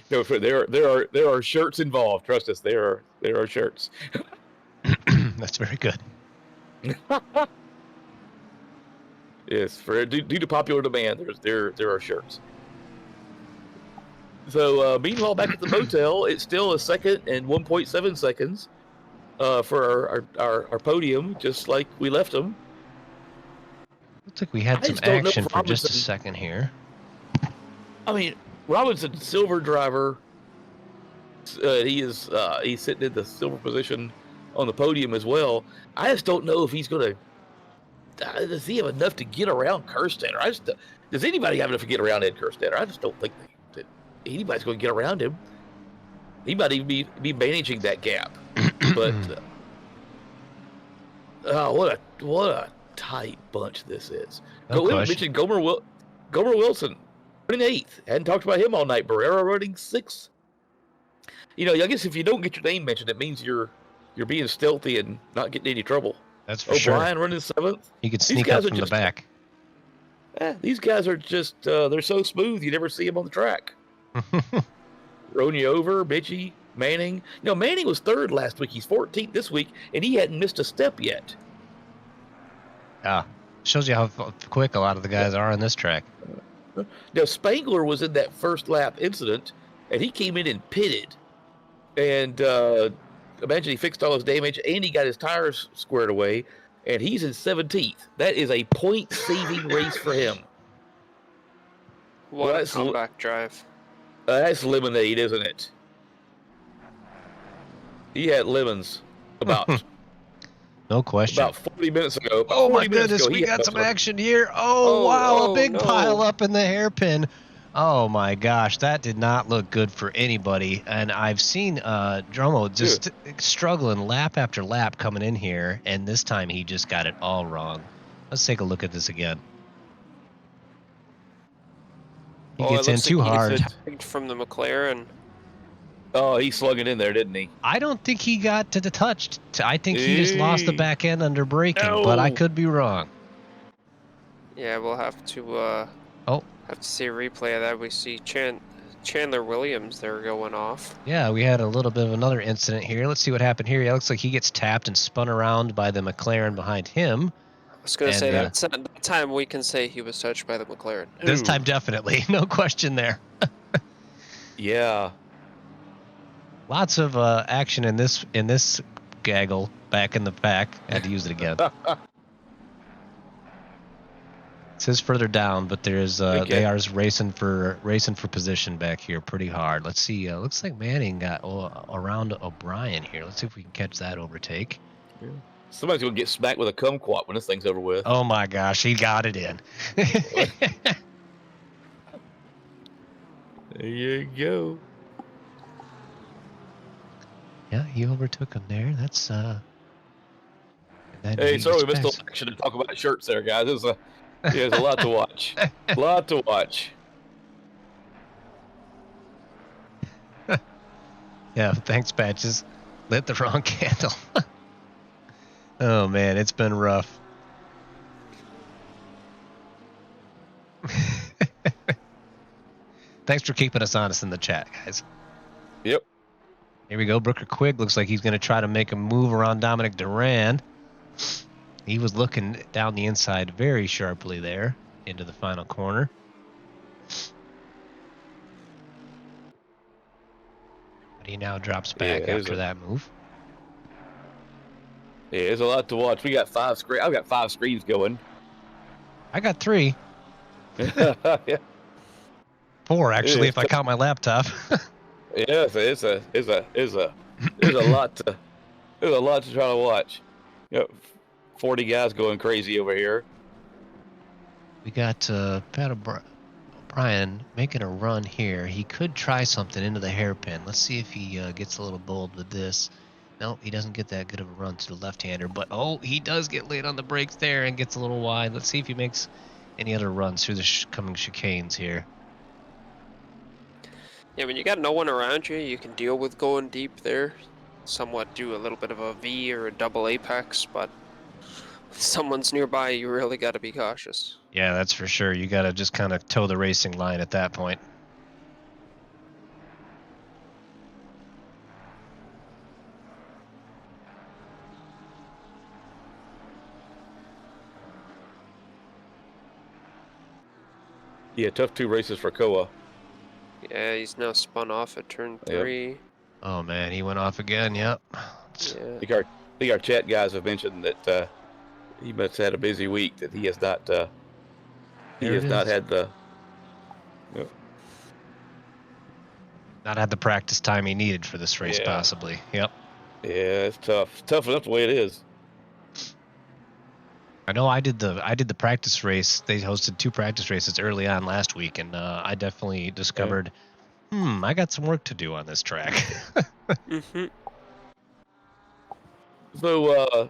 No, there are shirts involved. Trust us, there are shirts. That's very good. Yes, due to popular demand, there are shirts. So meanwhile, back at the motel, it's still a second and 1.7 seconds for our podium, just like we left them. Looks like we had some action for just a second here. I mean, Robinson, silver driver. He's sitting in the silver position on the podium as well. I just don't know if he's going to. Does he have enough to get around Kerstetter? Does anybody have enough to get around Ed Kerstetter? I just don't think that anybody's going to get around him. He might even be managing that gap. But what a tight bunch this is. We mentioned Gomer Wilson running 8th. Hadn't talked about him all night. Barrera running 6th. You know, I guess if you don't get your name mentioned, it means you're being stealthy and not getting any trouble. That's for sure. O'Brien running 7th. You could sneak up from the back. These guys are just, they're so smooth, you never see them on the track. Run you over, Mitchie, Manning. Manning was 3rd last week. He's 14th this week, and he hadn't missed a step yet. Yeah. Shows you how quick a lot of the guys are on this track. Now, Spangler was in that first lap incident, and he came in and pitted. And imagine he fixed all his damage, and he got his tires squared away, and he's in 17th. That is a point-saving race for him. What a comeback drive. That's lemonade, isn't it? He had lemons about no question. About 40 minutes ago. Oh my goodness, we got some action here. Oh wow, a big pile up in the hairpin. Oh my gosh, that did not look good for anybody. And I've seen Dromo just struggling lap after lap coming in here, and this time he just got it all wrong. Let's take a look at this again. He gets in too hard. From the McLaren. Oh, he slung it in there, didn't he? I don't think he got to the touch. I think he just lost the back end under braking, but I could be wrong. Yeah, we'll have to see a replay of that. We see Chandler Williams there going off. Yeah, we had a little bit of another incident here. Let's see what happened here. Yeah, it looks like he gets tapped and spun around by the McLaren behind him. I was going to say that time we can say he was touched by the McLaren. This time definitely, no question there. Yeah. Lots of action in this gaggle back in the pack. I had to use it again. It says further down, but there's they are racing for position back here pretty hard. Let's see. Looks like Manning got around O'Brien here. Let's see if we can catch that overtake. Yeah. Somebody's gonna get smacked with a kumquat when this thing's over with. Oh my gosh, he got it in. There you go. Yeah, he overtook him there. That's Hey, sorry we missed the action to talk about shirts there, guys. There's a lot to watch. A lot to watch. Yeah, thanks, Patches. Lit the wrong candle. Oh man, it's been rough. Thanks for keeping us honest in the chat, guys. Yep. Here we go. Brooker Quigg looks like he's going to try to make a move around Dominic Duran. He was looking down the inside very sharply there into the final corner. But he now drops back after that move. Yeah, there's a lot to watch. We got 5 screens. I've got 5 screens going. I got 3. Yeah. 4 actually, if I count my laptop. Yes, there's a lot to try to watch. 40 guys going crazy over here. We got Pat O'Brien making a run here. He could try something into the hairpin. Let's see if he gets a little bold with this. No, he doesn't get that good of a run to the left-hander, but he does get late on the brakes there and gets a little wide. Let's see if he makes any other runs through the coming chicanes here. Yeah, when you got no one around you, you can deal with going deep there. Somewhat do a little bit of a V or a double apex, but if someone's nearby, you really got to be cautious. Yeah, that's for sure. You got to just kind of toe the racing line at that point. Yeah, tough 2 races for Koa. Yeah, he's now spun off at turn 3. Yep. Oh man, he went off again. Yep. Yeah. I think our chat guys have mentioned that he must have had a busy week. That he has not. Had the. Not had the practice time he needed for this race, possibly. Yep. Yeah, it's tough. Tough enough the way it is. I know I did the practice race. They hosted 2 practice races early on last week, and I definitely discovered, I got some work to do on this track. Mm-hmm. So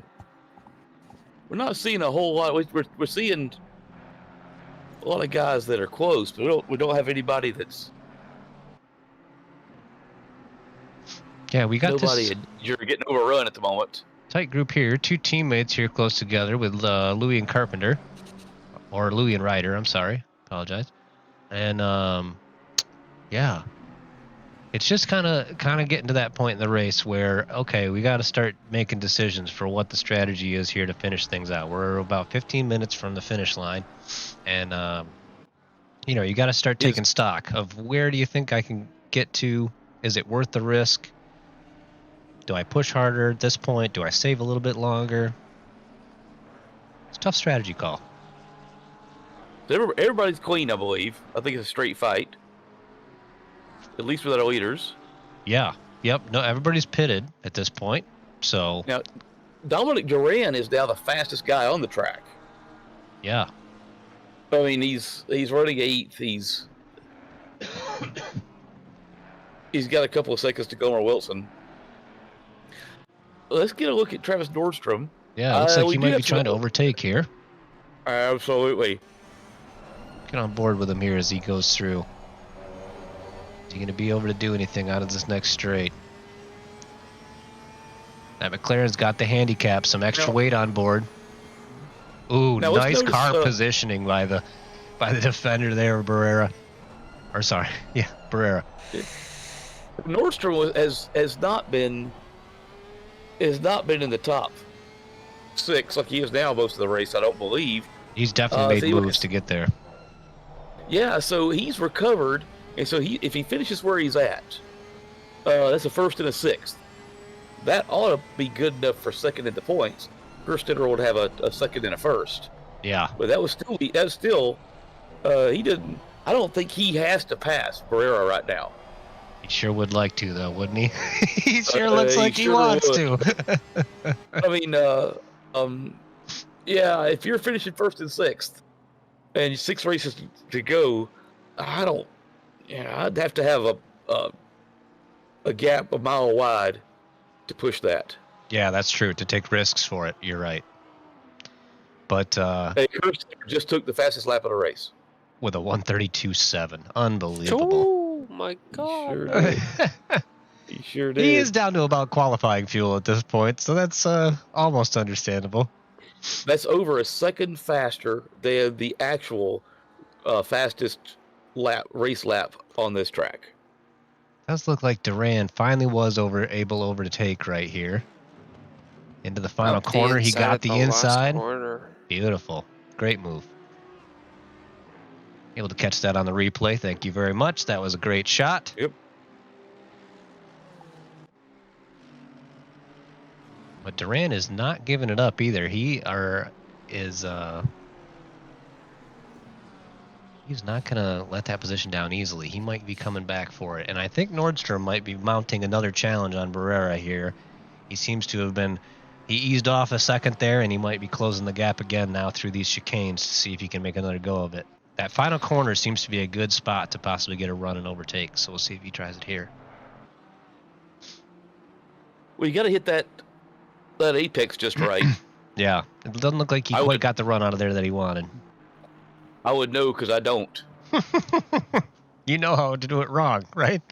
we're not seeing a whole lot. We're seeing a lot of guys that are close, but we don't have anybody that's. Yeah, we got nobody. You're getting overrun at the moment. Tight group here. 2 teammates here close together with Louis and Carpenter. or Louis and Ryder. I'm sorry, apologize. And yeah, it's just kind of getting to that point in the race where, okay, we got to start making decisions for what the strategy is here to finish things out. We're about 15 minutes from the finish line, and you got to start taking stock of where do you think I can get to. Is it worth the risk? Do I push harder at this point? Do I save a little bit longer? It's a tough strategy call. Everybody's clean, I believe. I think it's a straight fight. At least with our leaders. Yeah. Yep. No, everybody's pitted at this point. So now, Dominic Duran is now the fastest guy on the track. Yeah. I mean, he's running 8th. He's got a couple of seconds to go on Wilson. Let's get a look at Travis Nordstrom. Yeah, it looks like he might be trying to overtake here. Absolutely. Get on board with him here as he goes through. Is he going to be able to do anything out of this next straight? That McLaren's got the handicap, some extra weight on board. Ooh, nice car positioning by the defender there, Barrera. Or sorry, yeah, Barrera. Nordstrom has not been in the top 6 like he is now most of the race, I don't believe. He's definitely made moves to get there. Yeah, so he's recovered, and so if he finishes where he's at, that's a 1st and a 6th. That ought to be good enough for 2nd in the points. Gerstetter would have a 2nd and a 1st. Yeah. But that was still he didn't. I don't think he has to pass Barrera right now. He sure would like to, though, wouldn't he? He sure looks like he wants to. I mean, yeah, if you're finishing 1st and 6th, and 6 races to go, I'd have to have a gap a mile wide to push that. Yeah, that's true. To take risks for it, you're right. But Kirsten just took the fastest lap of the race with a 132.7. Unbelievable. Oh my God! He sure did. He is down to about qualifying fuel at this point, so that's almost understandable. That's over a 2nd faster than the actual fastest race lap on this track. Does look like Duran finally was able to overtake right here. Into the final corner, he got the inside. Beautiful. Great move. Able to catch that on the replay. Thank you very much. That was a great shot. Yep. But Duran is not giving it up either. He's not going to let that position down easily. He might be coming back for it. And I think Nordstrom might be mounting another challenge on Barrera here. He seems to have been... He eased off a 2nd there, and he might be closing the gap again now through these chicanes to see if he can make another go of it. That final corner seems to be a good spot to possibly get a run and overtake, so we'll see if he tries it here. Well, you got to hit that apex just right. Yeah, it doesn't look like he quite got the run out of there that he wanted. I would know because I don't. You know how to do it wrong, right?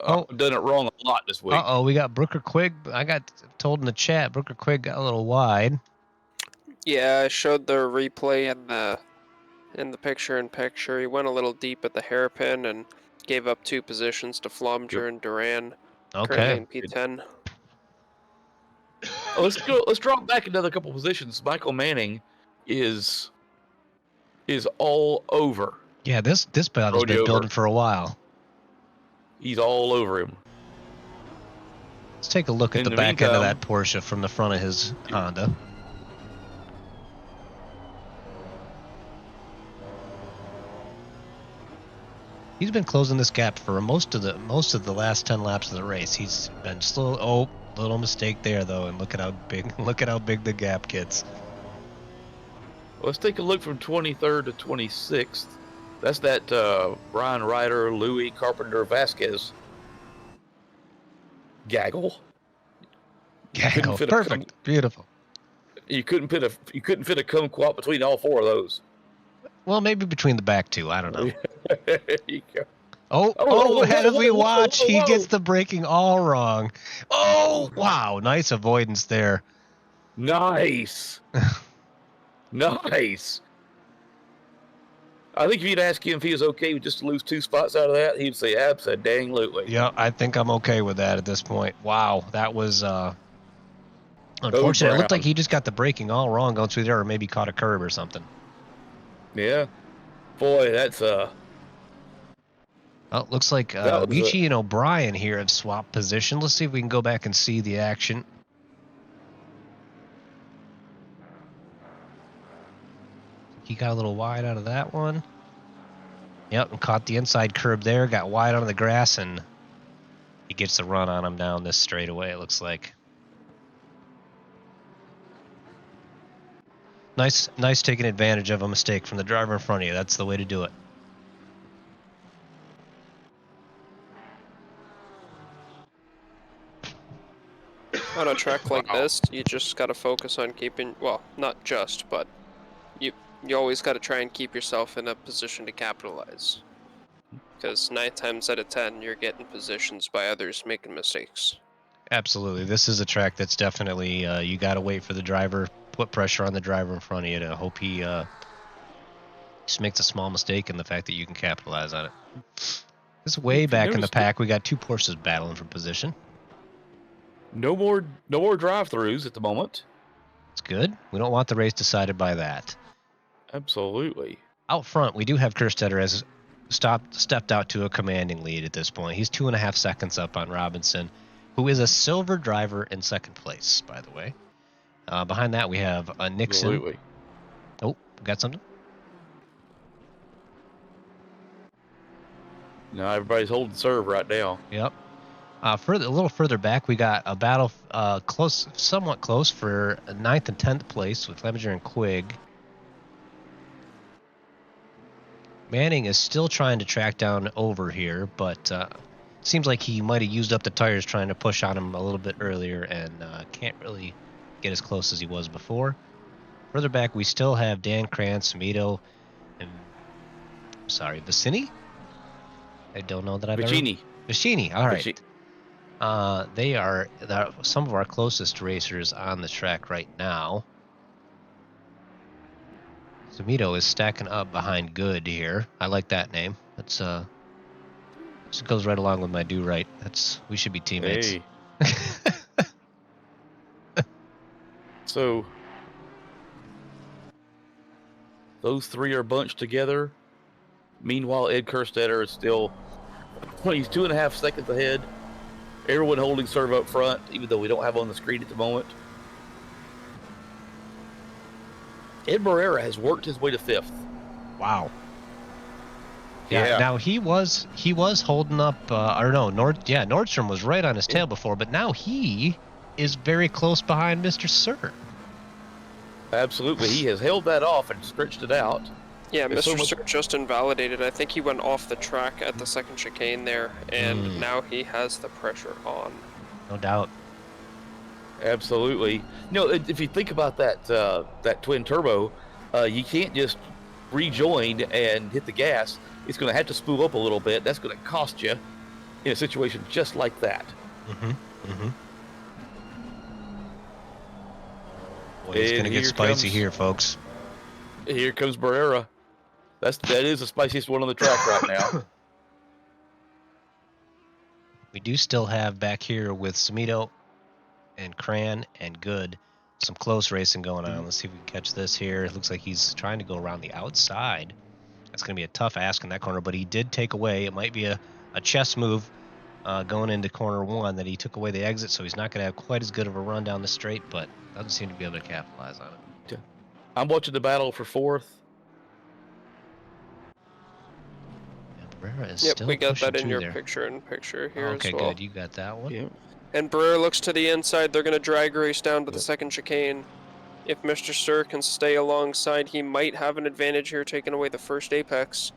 I've done it wrong a lot this week. Uh-oh, we got Brooker Quigg. I got told in the chat, Brooker Quigg got a little wide. Yeah, I showed the replay in the picture-in-picture. He went a little deep at the hairpin and gave up 2 positions to Flomger and Duran. Okay. In P10. Let's drop back another couple positions. Michael Manning is all over. Yeah, this battle's been building for a while. He's all over him. Let's take a look at the back end of that Porsche from the front of his Honda. He's been closing this gap for most of the last 10 laps of the race. He's been slow. Oh, little mistake there though, and look at how big the gap gets. Let's take a look from 23rd to 26th. That's that Brian Ryder, Louis Carpenter, Vasquez gaggle. Perfect. Beautiful. You couldn't fit a kumquat between all 4 of those. Well, maybe between the back 2. I don't know. There you go. Oh, as we watch, he gets the braking all wrong. Oh, wow. Nice avoidance there. Nice. Nice. I think if you'd ask him if he was okay with just to lose 2 spots out of that, he'd say abso-dang-lutely. Yeah, I think I'm okay with that at this point. Wow, that was unfortunate. It looked like he just got the braking all wrong going through there, or maybe caught a curb or something. Yeah. Boy, that's Well, it looks like Michi and O'Brien here have swapped position. Let's see if we can go back and see the action. He got a little wide out of that one. Yep, and caught the inside curb there, got wide onto the grass, and he gets the run on him down this straightaway, it looks like. Nice taking advantage of a mistake from the driver in front of you. That's the way to do it. On a track like this, you just got to focus on keeping, well, not just, but you always got to try and keep yourself in a position to capitalize. Because 9 times out of 10, you're getting positions by others making mistakes. Absolutely. This is a track that's definitely, you got to wait for the driver, put pressure on the driver in front of you to hope he just makes a small mistake, and the fact that you can capitalize on it. This is way back in the pack. We got 2 Porsches battling for position. no more drive-throughs at the moment. It's good. We don't want the race decided by that. Absolutely. Out front, we do have Kerstetter has stepped out to a commanding lead at this point. He's 2.5 seconds up on Robinson, who is a silver driver in 2nd place, by the way. Behind that, we have Nixon. Absolutely. Oh, got something? No, everybody's holding serve right now. Yep. A little further back, we got a battle somewhat close for 9th and 10th place with Clemenger and Quigg. Manning is still trying to track down over here, but seems like he might have used up the tires trying to push on him a little bit earlier, and can't really get as close as he was before. Further back, we still have Dan Krantz, Mito, and Vicini? I don't know that I've Vicini, all right. They are some of our closest racers on the track right now. Mito is stacking up behind Good here. I like that name. That's this goes right along with my do right. We should be teammates. Hey. So those 3 are bunched together. Meanwhile, Ed Kerstetter is still, he's 2.5 seconds ahead. Everyone holding serve up front, even though we don't have on the screen at the moment. Ed Barrera has worked his way to 5th. Wow. Yeah. Now he was holding up, Nordstrom was right on his tail before, but now he is very close behind Mr. Sir. Absolutely, he has held that off and stretched it out. Yeah, Mr. Sir just invalidated. I think he went off the track at the 2nd chicane there, and now he has the pressure on. No doubt. Absolutely. If you think about that twin turbo, you can't just rejoin and hit the gas. It's going to have to spool up a little bit. That's going to cost you in a situation just like that. Boy, it's going to get spicy here, folks. Here comes Barrera. That is the spiciest one on the track right now. We do still have back here with Samito and Cran and Good some close racing going on. Let's see if we can catch this here. It looks like he's trying to go around the outside. That's going to be a tough ask in that corner, but he did take away. It might be a chess move going into corner 1 that he took away the exit, so he's not going to have quite as good of a run down the straight, but doesn't seem to be able to capitalize on it. I'm watching the battle for 4th. Barrera is Yep, still we got that in your there. picture here Okay, as well. good. You got that one. Yeah. And Barrera looks to the inside. They're going to drag race down to the 2nd chicane. If Mr. Sir can stay alongside, he might have an advantage here, taking away the 1st apex.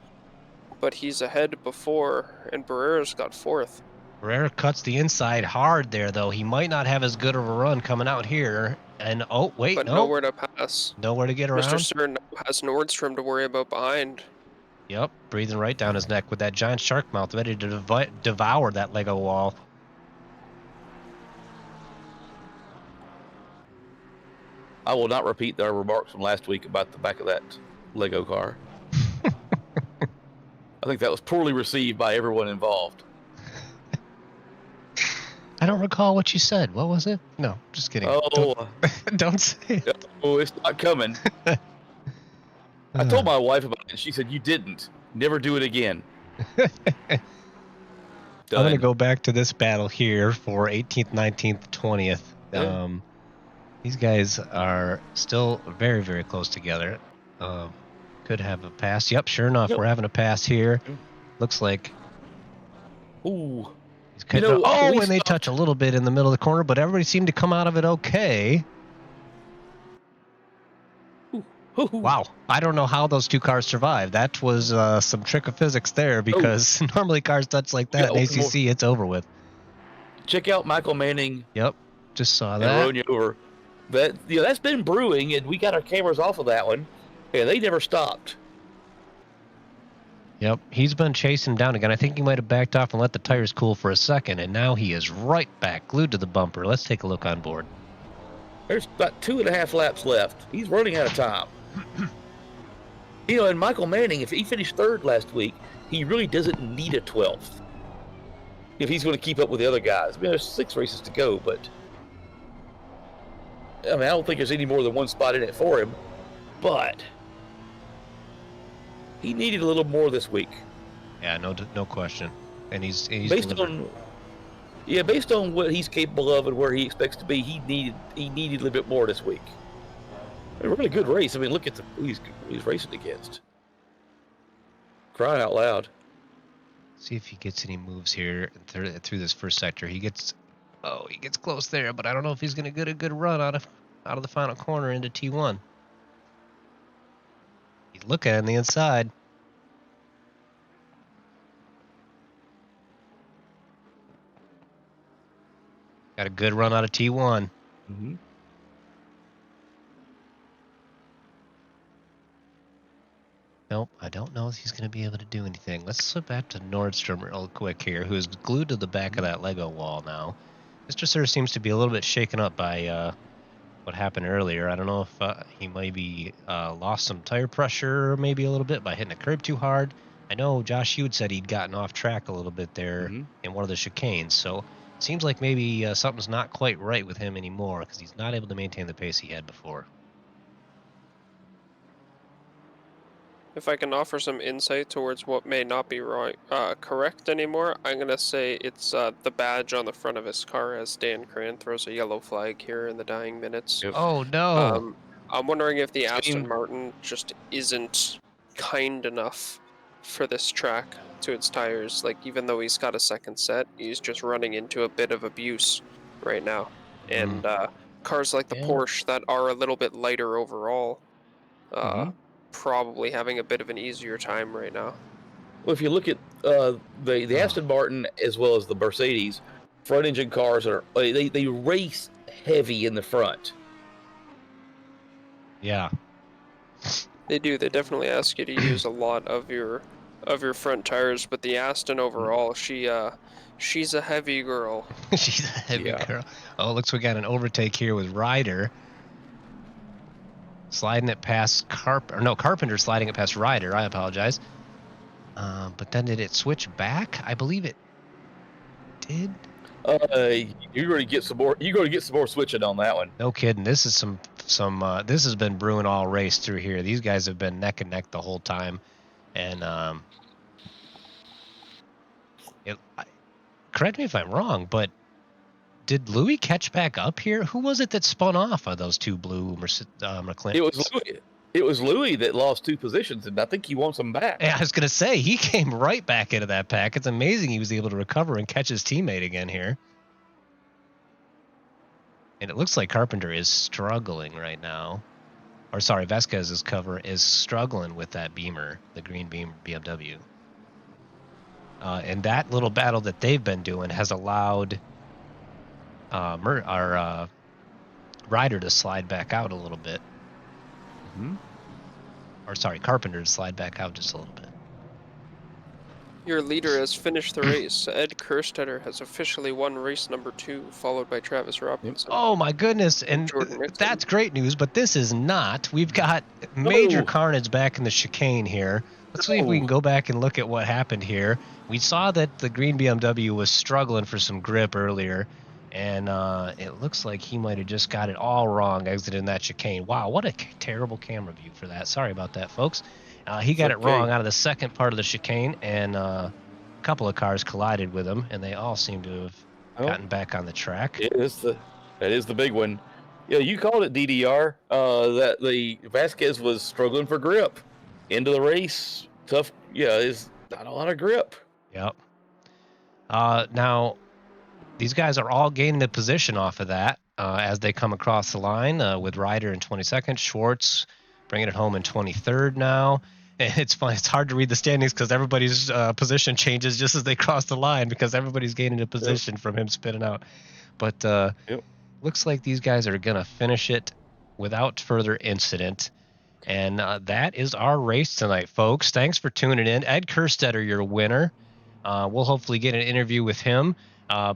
But he's ahead before, and Barrera's got 4th. Barrera cuts the inside hard there, though. He might not have as good of a run coming out here. And, oh, wait, but no. nowhere to pass. Nowhere to get around. Mr. Sir now has Nordstrom to worry about behind. Yep, breathing right down his neck with that giant shark mouth ready to devour that Lego wall. I will not repeat our remarks from last week about the back of that Lego car. I think that was poorly received by everyone involved. I don't recall what you said. What was it? No, just kidding. Oh, Don't say it. oh, it's not coming. I told my wife about it, and she said, "You didn't. Never do it again." I'm going to go back to this battle here for 18th, 19th, 20th. Yeah. These guys are still very, very close together. Could have a pass. Yep, sure enough, we're having a pass here. Looks like. Ooh. And they touch a little bit in the middle of the corner, but everybody seemed to come out of it okay. Ooh. Wow. I don't know how those two cars survived. That was some trick of physics there, because normally cars touch like that in ACC, it's over with. Check out Michael Manning. Yep. Just saw And that. Ronya over. That's been brewing, and we got our cameras off of that one, and they never stopped. Yep, he's been chasing down again. I think he might have backed off and let the tires cool for a second, and now he is right back, glued to the bumper. Let's take a look on board. There's about 2.5 laps left. He's running out of time. And Michael Manning, if he finished third last week, he really doesn't need a 12th if he's going to keep up with the other guys. I mean, there's 6 races to go, but I don't think there's any more than one spot in it for him. But he needed a little more this week. Yeah, no question. And he's based on what he's capable of and where he expects to be, he needed a little bit more this week. A really good race. I mean, look at who he's racing against. Crying out loud. See if he gets any moves here through this first sector. He gets close there, but I don't know if he's going to get a good run out of the final corner into T1. He's looking on the inside. Got a good run out of T1. Mm-hmm. Nope, I don't know if he's going to be able to do anything. Let's slip back to Nordstrom real quick here, who is glued to the back of that Lego wall now. Mr. Sir seems to be a little bit shaken up by what happened earlier. I don't know if he maybe lost some tire pressure, maybe a little bit by hitting the curb too hard. I know Josh Hewd said he'd gotten off track a little bit there in one of the chicanes, so it seems like maybe something's not quite right with him anymore, because he's not able to maintain the pace he had before. If I can offer some insight towards what may not be correct anymore, I'm going to say it's the badge on the front of his car as Dan Cran throws a yellow flag here in the dying minutes. Yep. Oh, no. I'm wondering if the Aston Martin just isn't kind enough for this track to its tires. Like, even though he's got a second set, he's just running into a bit of abuse right now. And cars like the Porsche that are a little bit lighter overall, probably having a bit of an easier time right now. Well, if you look at the Aston Martin as well as the Mercedes, front engine cars they race heavy in the front. Yeah. They do. They definitely ask you to use a lot of your front tires, but the Aston overall, she's a heavy girl. She's a heavy girl. Oh, looks we got an overtake here with Ryder. Sliding it past Carpenter sliding it past Ryder. I apologize. But then did it switch back? I believe it did. You're going to get some more. You're going to get some more switching on that one. No kidding. This is some. This has been brewing all race through here. These guys have been neck and neck the whole time, and correct me if I'm wrong, but did Louis catch back up here? Who was it that spun off of those two blue McLarens? It was Louis that lost 2 positions, and I think he wants them back. Yeah, I was going to say, he came right back into that pack. It's amazing he was able to recover and catch his teammate again here. And it looks like Carpenter is struggling right now. Or sorry, Vasquez's cover is struggling with that Beamer, the green Beamer BMW. And that little battle that they've been doing has allowed our Ryder to slide back out a little bit. Or sorry, Carpenter to slide back out just a little bit. Your leader has finished the race. Ed Kerstetter has officially won race number 2, followed by Travis Robinson. Oh my goodness, and Jordan Nixon. that's great news, but this is not. We've got major No. carnage back in the chicane here. Let's see if we can go back and look at what happened here. We saw that the green BMW was struggling for some grip earlier, and it looks like he might have just got it all wrong exiting that chicane. Wow, what a terrible camera view for that. Sorry about that, folks. He got it wrong out of the second part of the chicane, and a couple of cars collided with him, and they all seem to have gotten back on the track. That is the big one. Yeah, you called it DDR. That the Vasquez was struggling for grip. End of the race, tough. Yeah, is not a lot of grip. Yep. Now, these guys are all gaining a position off of that as they come across the line with Ryder in 22nd, Schwartz bringing it home in 23rd now. And it's fun. It's hard to read the standings because everybody's position changes just as they cross the line because everybody's gaining a position from him spinning out. But looks like these guys are going to finish it without further incident. And that is our race tonight, folks. Thanks for tuning in. Ed Kerstetter, your winner. We'll hopefully get an interview with him.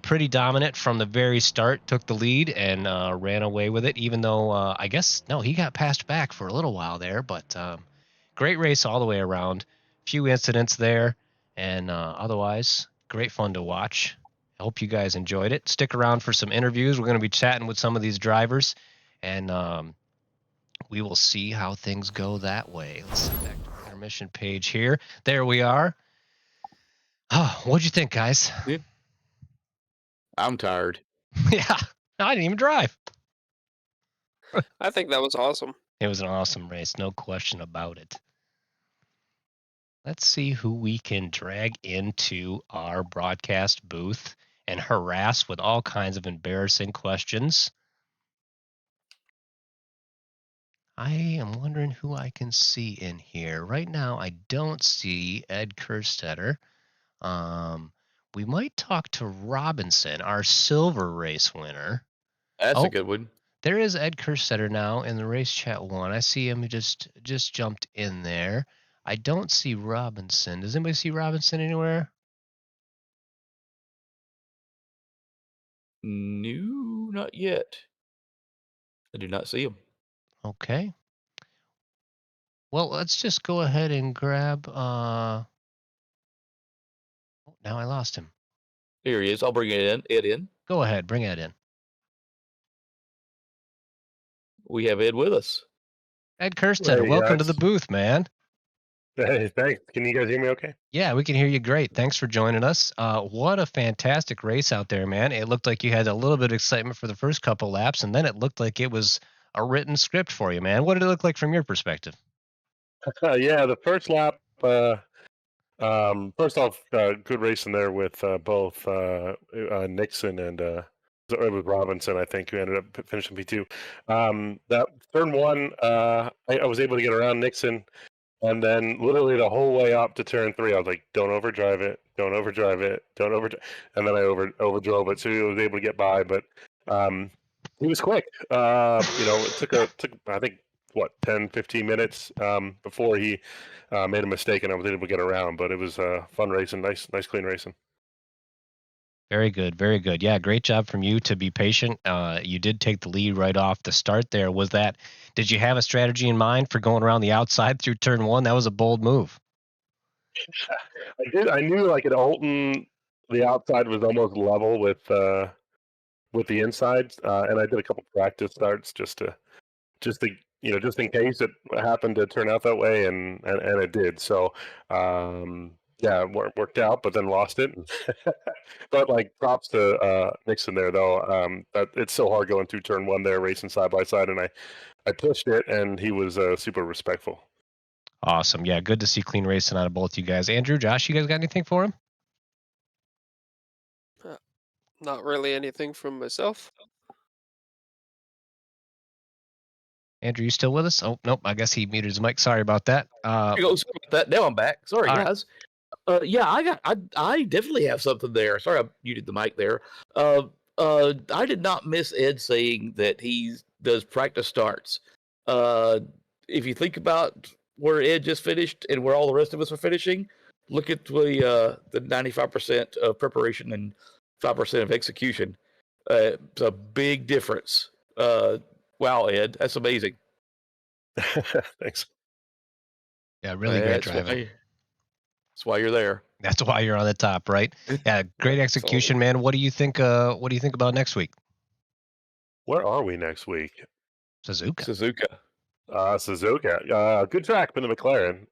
Pretty dominant from the very start, took the lead and ran away with it, even though I guess, no, he got passed back for a little while there. But great race all the way around. Few incidents there. And otherwise, great fun to watch. I hope you guys enjoyed it. Stick around for some interviews. We're going to be chatting with some of these drivers. And we will see how things go that way. Let's see back to the intermission page here. There we are. Oh, what'd you think, guys? Yeah. I'm tired. Yeah, I didn't even drive. I think that was awesome. It was an awesome race, no question about it. Let's see who we can drag into our broadcast booth and harass with all kinds of embarrassing questions. I am wondering who I can see in here. Right now, I don't see Ed Kerstetter. We might talk to Robinson, our silver race winner. That's a good one. There is Ed Kerstetter now in the race chat one. I see him. He just jumped in there. I don't see Robinson. Does anybody see Robinson anywhere? No, not yet. I do not see him. Okay. Well, let's just go ahead and grab. Oh, now I lost him. Here he is. I'll bring Ed in. Go ahead, bring Ed in. We have Ed with us. Ed Kerstetter, Hey, welcome to guys. the booth, man. Hey, thanks. Can you guys hear me okay? Yeah, we can hear you great. Thanks for joining us. What a fantastic race out there, man. It looked like you had a little bit of excitement for the first couple laps, and then it looked like it was a written script for you, man. What did it look like from your perspective? Yeah, the first lap, first off, good racing there with both Nixon and it was Robinson, I think, who ended up finishing P2. That turn one, I was able to get around Nixon. And then literally the whole way up to turn 3, I was like, don't overdrive it, don't overdrive it, don't overdrive. And then I overdrove it, so he was able to get by. But he was quick. It took I think, 10, 15 minutes before he made a mistake, and I was able to get around. But it was fun racing, nice clean racing. Very good, very good. Yeah, great job from you to be patient. You did take the lead right off the start there. Did you have a strategy in mind for going around the outside through turn 1? That was a bold move. I did. I knew like at Oulton, the outside was almost level with the inside, and I did a couple practice starts just in case it happened to turn out that way, and it did. So yeah, it worked out, but then lost it. But like props to Nixon there though. That it's so hard going through turn 1 there, racing side by side, and I pushed it, and he was super respectful. Awesome. Yeah, good to see clean racing out of both you guys. Andrew, Josh, you guys got anything for him? Not really anything from myself. Andrew, you still with us? Oh, nope. I guess he muted his mic. Sorry about that. Sorry about that. Now I'm back. Sorry, guys. Yeah, I definitely have something there. Sorry, I muted the mic there. I did not miss Ed saying that he does practice starts. If you think about where Ed just finished and where all the rest of us are finishing, look at the 95% of preparation and 5% of execution. It's a big difference. Wow, Ed, that's amazing. Thanks. Yeah, really great driving. That's why you're there. That's why you're on the top, right? Yeah, great execution, man. What do you think? What do you think about next week? Where are we next week? Suzuka. Suzuka. Good track for the McLaren.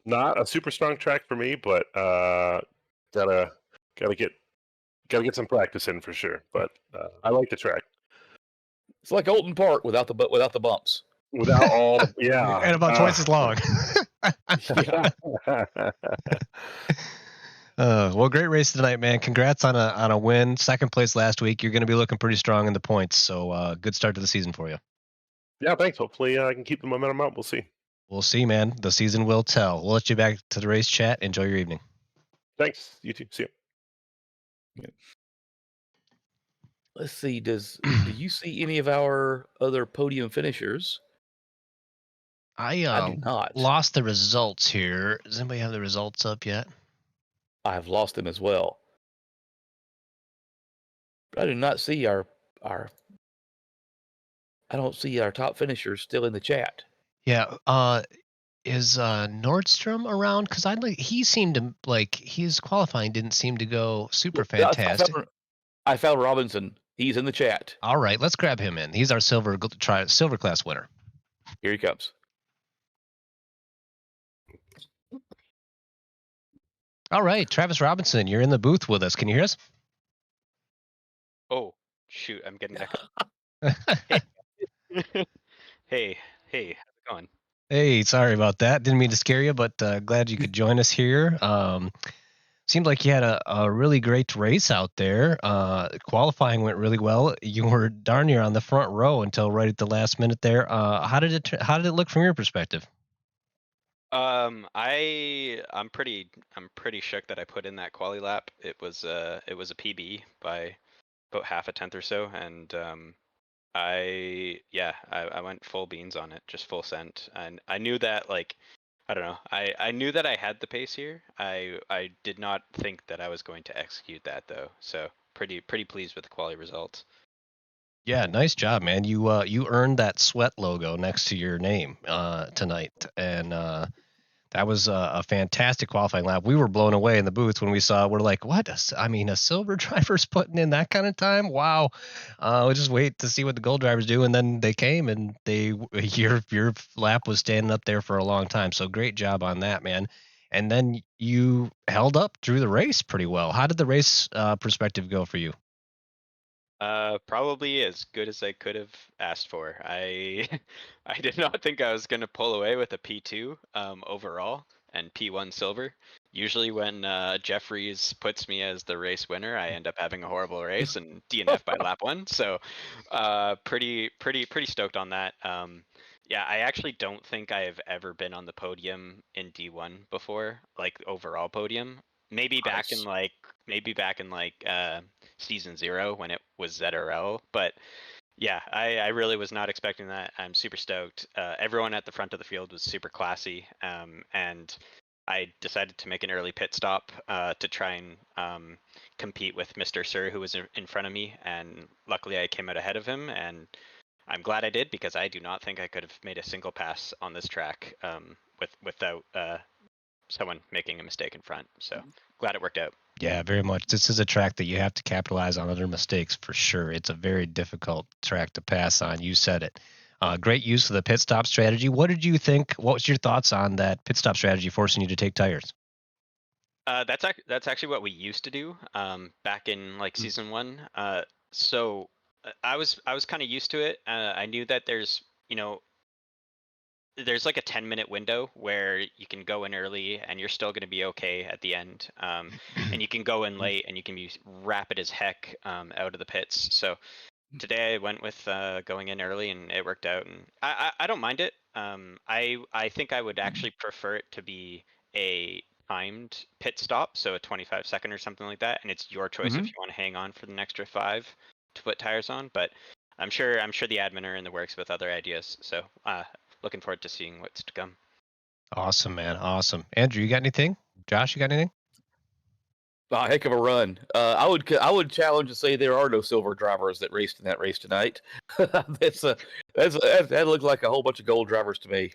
Not a super strong track for me, but gotta get some practice in for sure. But I like the track. It's like Oulton Park without the bumps. Without all, yeah, And about twice as long. Yeah. Well, great race tonight, man. Congrats on a win. Second place last week. You're going to be looking pretty strong in the points. So good start to the season for you. Yeah, thanks. Hopefully I can keep the momentum up. We'll see. We'll see, man. The season will tell. We'll let you back to the race chat. Enjoy your evening. Thanks. You too. See you. Let's see. Do you see any of our other podium finishers? I do not. lost the results here. Does anybody have the results up yet? I've lost them as well. But I do not see our. I don't see our top finishers still in the chat. Yeah. Is Nordstrom around? Because he seemed to like his qualifying didn't seem to go super fantastic. I found Robinson. He's in the chat. All right, let's grab him in. He's our silver class winner. Here he comes. All right, Travis Robinson, you're in the booth with us. Can you hear us? Oh, shoot, I'm getting echo. Hey, how's it going? Hey, sorry about that. Didn't mean to scare you, but glad you could join us here. Seemed like you had a really great race out there. Qualifying went really well. You were darn near on the front row until right at the last minute there. How did it look from your perspective? I'm pretty shook that I put in that quali lap. It was a PB by about half a tenth or so, and I went full beans on it, just full sent, and I knew that, like, I don't know, I knew that I had the pace here. I did not think that I was going to execute that though, so pretty pleased with the quali results. Yeah, nice job, man. You earned that sweat logo next to your name tonight, and that was a fantastic qualifying lap. We were blown away in the booth when we saw. We're like, what? A silver driver's putting in that kind of time? Wow. We'll just wait to see what the gold drivers do, and then they came, and your lap was standing up there for a long time. So great job on that, man. And then you held up through the race pretty well. How did the race perspective go for you? Probably as good as I could have asked for. I I did not think I was gonna pull away with a P2 overall and P1 silver. Usually when Jeffries puts me as the race winner, I end up having a horrible race and DNF by lap 1. So pretty stoked on that. Yeah, I actually don't think I have ever been on the podium in D1 before, like overall podium. Maybe back in season 0 when it was ZRL, but yeah, I really was not expecting that. I'm super stoked. Everyone at the front of the field was super classy, and I decided to make an early pit stop to try and compete with Mr. Sir, who was in front of me, and luckily I came out ahead of him, and I'm glad I did, because I do not think I could have made a single pass on this track without someone making a mistake in front. So glad it worked out. Yeah, very much. This is a track that you have to capitalize on other mistakes for sure. It's a very difficult track to pass on. You said it. Great use of the pit stop strategy. What did you think? What was your thoughts on that pit stop strategy forcing you to take tires? That's actually what we used to do back in like season 1. So I was kind of used to it. I knew that there's like a 10-minute window where you can go in early and you're still going to be okay at the end, and you can go in late and you can be rapid as heck out of the pits. So today I went with going in early, and it worked out, and I don't mind it. I think I would actually prefer it to be a timed pit stop, so a 25-second or something like that, and it's your choice if you want to hang on for the extra 5 to put tires on. But I'm sure the admin are in the works with other ideas, so looking forward to seeing what's to come. Awesome, man. Awesome. Andrew, you got anything? Josh, you got anything? A heck of a run. I would challenge to say there are no silver drivers that raced in that race tonight. That looked like a whole bunch of gold drivers to me.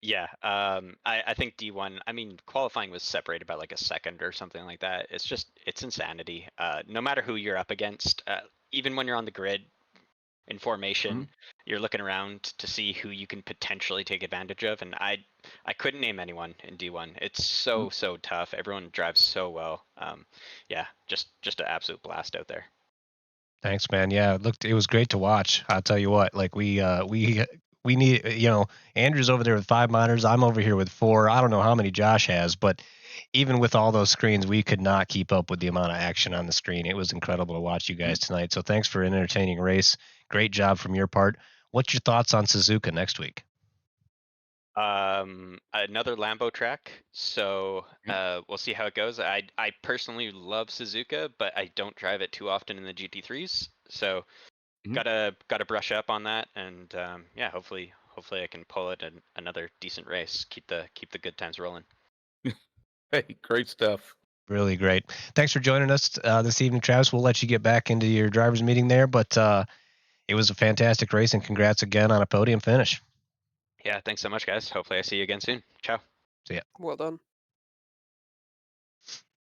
Yeah, I think D1, I mean, qualifying was separated by like a second or something like that. It's insanity. No matter who you're up against, even when you're on the grid in formation, you're looking around to see who you can potentially take advantage of. And I couldn't name anyone in D1. It's so tough. Everyone drives so well. Yeah, just an absolute blast out there. Thanks, man. Yeah, it was great to watch. I'll tell you what, like we need, Andrew's over there with 5 monitors. I'm over here with 4. I don't know how many Josh has, but even with all those screens, we could not keep up with the amount of action on the screen. It was incredible to watch you guys tonight. So thanks for an entertaining race. Great job from your part. What's your thoughts on Suzuka next week? Another Lambo track, so we'll see how it goes. I personally love Suzuka, but I don't drive it too often in the GT3s, so gotta brush up on that, and yeah, hopefully I can pull it in another decent race. Keep the good times rolling. Hey, great stuff. Really great. Thanks for joining us this evening, Travis. We'll let you get back into your driver's meeting there, but it was a fantastic race, and congrats again on a podium finish. Yeah, thanks so much, guys. Hopefully I see you again soon. Ciao. See ya. Well done.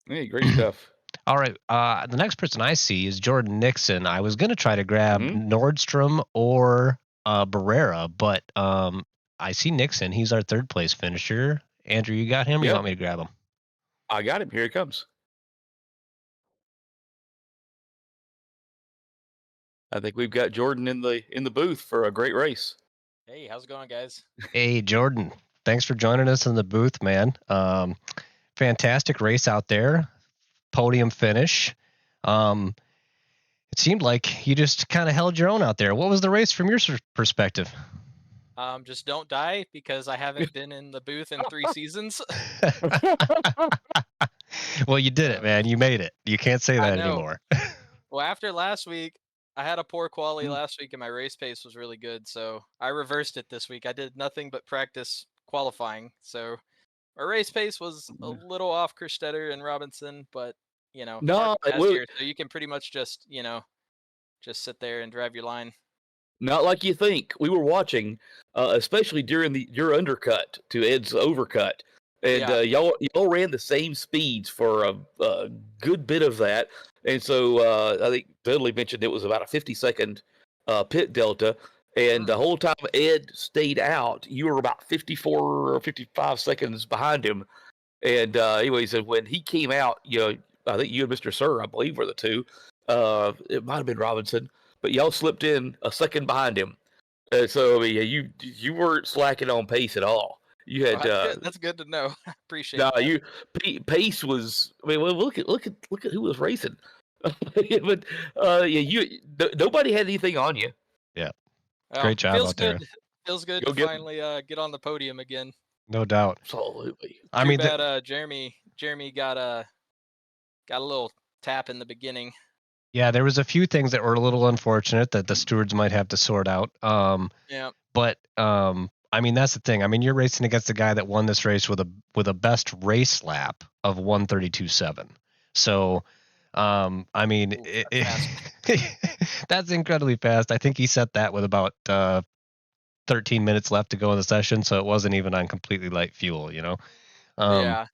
Hey, great stuff. All right. The next person I see is Jordan Nixon. I was going to try to grab Nordstrom or Barrera, but I see Nixon. He's our 3rd place finisher. Andrew, you got him, or you want me to grab him? I got him. Here he comes. I think we've got Jordan in the booth for a great race. Hey, how's it going, guys? Hey, Jordan. Thanks for joining us in the booth, man. Fantastic race out there. Podium finish. It seemed like you just kind of held your own out there. What was the race from your perspective? Just don't die, because I haven't been in the booth in 3 seasons. Well, you did it, man. You made it. You can't say that anymore. Well, after last week, I had a poor quality last week, and my race pace was really good, so I reversed it this week. I did nothing but practice qualifying, so my race pace was a little off Kristetter and Robinson, but No, so you can pretty much just sit there and drive your line. Not like you think. We were watching, especially during your undercut to Ed's overcut, and y'all ran the same speeds for a good bit of that. And so I think Dudley mentioned it was about a 50-second pit delta, and the whole time Ed stayed out, you were about 54 or 55 seconds behind him. And anyway, he said when he came out, I think you and Mr. Sir, I believe, were the two. It might have been Robinson, but y'all slipped in a second behind him. So I mean, you weren't slacking on pace at all. You had that's good to know. Appreciate that. Pace was. I mean, well, look at who was racing. But nobody had anything on you. Yeah, great job out there. Feels good to finally get on the podium again. No doubt. Absolutely. Too bad Jeremy got a little tap in the beginning. Yeah, there was a few things that were a little unfortunate that the stewards might have to sort out. Yeah. But I mean, that's the thing. I mean, you're racing against the guy that won this race with a best race lap of 1:32.7. So, I mean, that's incredibly fast. I think he set that with about 13 minutes left to go in the session, so it wasn't even on completely light fuel, Yeah.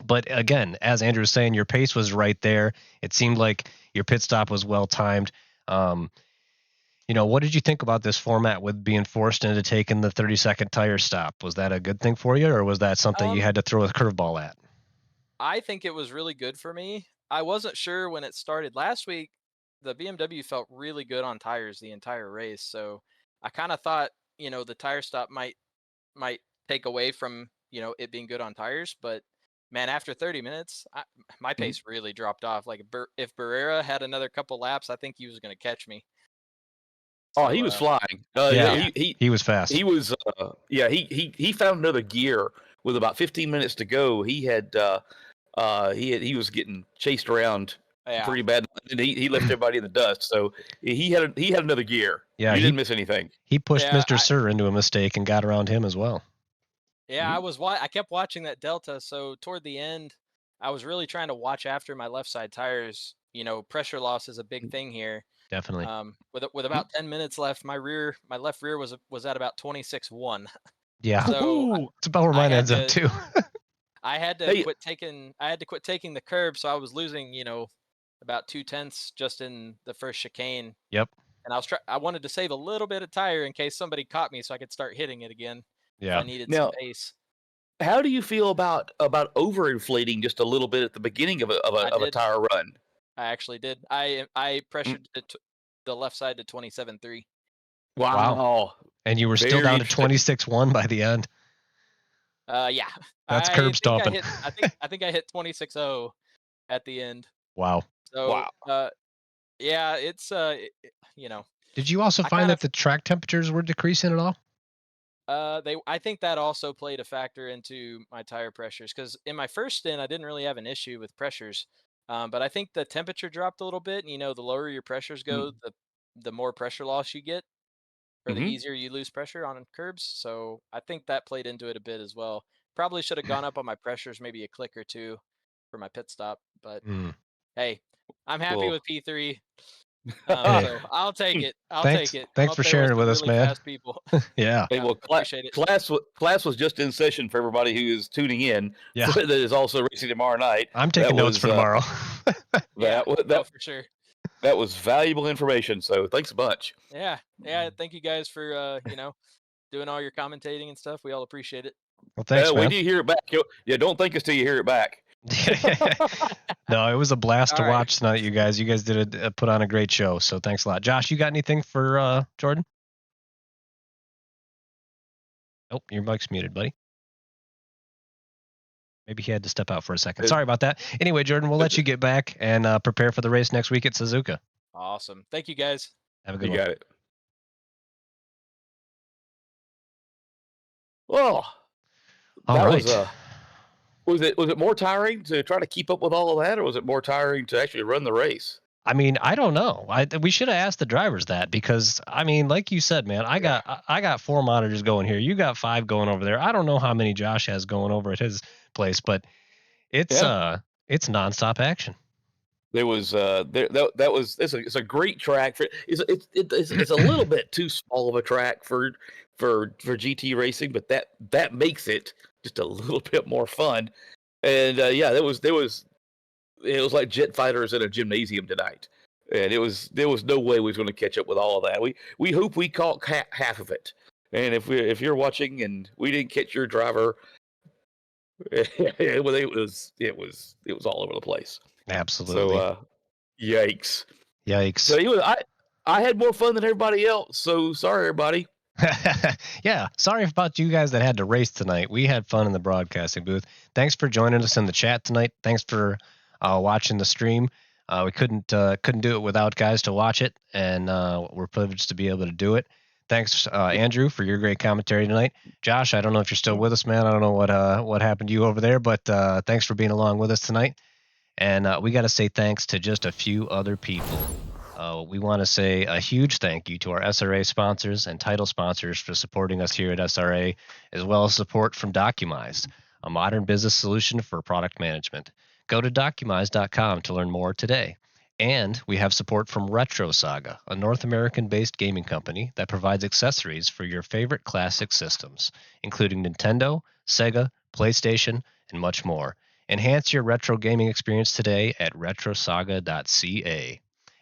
But again, as Andrew was saying, your pace was right there. It seemed like your pit stop was well timed. What did you think about this format with being forced into taking the 30-second tire stop? Was that a good thing for you, or was that something you had to throw a curveball at? I think it was really good for me. I wasn't sure when it started last week. The BMW felt really good on tires the entire race, so I kind of thought, the tire stop might take away from, it being good on tires, but man, after 30 minutes, my pace really dropped off. Like if Barrera had another couple laps, I think he was going to catch me. So, he was flying. He was fast. He was. He found another gear with about 15 minutes to go. He was getting chased around pretty bad, and he left everybody in the dust. So he had another gear. Yeah, he didn't miss anything. He pushed Mr. Sir into a mistake and got around him as well. Yeah, I kept watching that delta. So toward the end, I was really trying to watch after my left side tires. Pressure loss is a big thing here. Definitely. With about 10 minutes left, my left rear was at about 26.1. Yeah. So It's about where I mine had ends up to too. I had to Hey, quit taking the curb, so I was losing, about 2/10 just in the first chicane. Yep. And I wanted to save a little bit of tire in case somebody caught me so I could start hitting it again if Yeah. I needed some now, pace. how do you feel about overinflating just a little bit at the beginning of I a did. tire run? I actually did. I pressured the left side to 27.3. Wow. And you were still Very down to interesting. 26.1 by the end. Yeah. That's curb stomping. I think I hit 26.0 at the end. Wow. So, yeah, it's Did you also I find kind that of the track temperatures were decreasing at all? I think that also played a factor into my tire pressures because in my first stint I didn't really have an issue with pressures, but I think the temperature dropped a little bit. And, the lower your pressures go, the more pressure loss you get, or the Mm-hmm. easier you lose pressure on curbs. So I think that played into it a bit as well. Probably should have gone up on my pressures maybe a click or two for my pit stop, but Mm. hey, I'm happy Well, with P3. Hey. So I'll take it. I'll Thanks. take it. I'm Thanks up for there with sharing it some with us, really man. fast people. Yeah. hey, Yeah, well, appreciate it. class was just in session for everybody who is tuning in. Yeah. That is also racing tomorrow night. I'm taking notes for tomorrow. Yeah, that for sure. that was valuable information. So thanks a bunch. Yeah. Thank you guys for doing all your commentating and stuff. We all appreciate it. Well, thanks, Wait man. till you hear it back. Yeah, don't think us till you hear it back. No, it was a blast to All right. watch tonight, you guys. You guys did put on a great show, so thanks a lot. Josh, you got anything for Jordan? Oh, your mic's muted, buddy. Maybe he had to step out for a second. Sorry about that. Anyway, Jordan, we'll let you get back and prepare for the race next week at Suzuka. Awesome. Thank you guys. Have a good You one. got it. Well, All that right. was it more tiring to try to keep up with all of that, or was it more tiring to actually run the race? I mean, I don't know. We should have asked the drivers that because I mean, like you said, man, I got 4 monitors going here. You got 5 going over there. I don't know how many Josh has going over at his place, but it's nonstop action. There was that was it's a great track for it's a little bit too small of a track for GT racing, but that makes it just a little bit more fun. And yeah, it was like jet fighters in a gymnasium tonight, and there was no way we was going to catch up with all of that. We hope we caught half of it, and if you're watching and we didn't catch your driver, it was all over the place. Absolutely. So yikes. Yikes. So I had more fun than everybody else. So sorry, everybody. Yeah, sorry about you guys that had to race tonight. We had fun in the broadcasting booth. Thanks for joining us in the chat tonight. Thanks for watching the stream. We couldn't do it without guys to watch it, and we're privileged to be able to do it. Thanks, Andrew, for your great commentary tonight. Josh, I don't know if you're still with us, man. I don't know what happened to you over there, but thanks for being along with us tonight. And we got to say thanks to just a few other people. We want to say a huge thank you to our SRA sponsors and title sponsors for supporting us here at SRA, as well as support from Documize, a modern business solution for product management. Go to documize.com to learn more today. And we have support from Retro Saga, a North American-based gaming company that provides accessories for your favorite classic systems, including Nintendo, Sega, PlayStation, and much more. Enhance your retro gaming experience today at retrosaga.ca.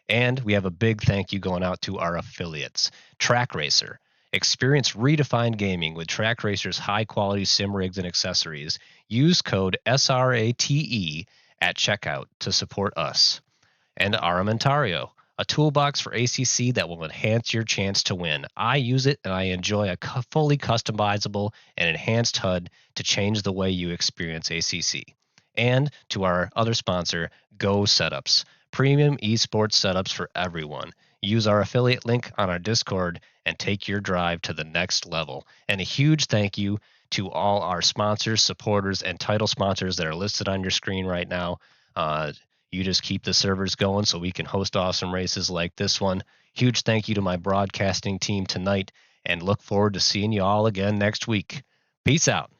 And we have a big thank you going out to our affiliates. Track Racer. Experience redefined gaming with Track Racer's high-quality sim rigs and accessories. Use code SRATE at checkout to support us. And Armentario, a toolbox for ACC that will enhance your chance to win. I use it and I enjoy a fully customizable and enhanced HUD to change the way you experience ACC. And to our other sponsor, Go Setups, premium esports setups for everyone. Use our affiliate link on our Discord and take your drive to the next level. And a huge thank you to all our sponsors, supporters, and title sponsors that are listed on your screen right now. You just keep the servers going so we can host awesome races like this one. Huge thank you to my broadcasting team tonight, and look forward to seeing you all again next week. Peace out.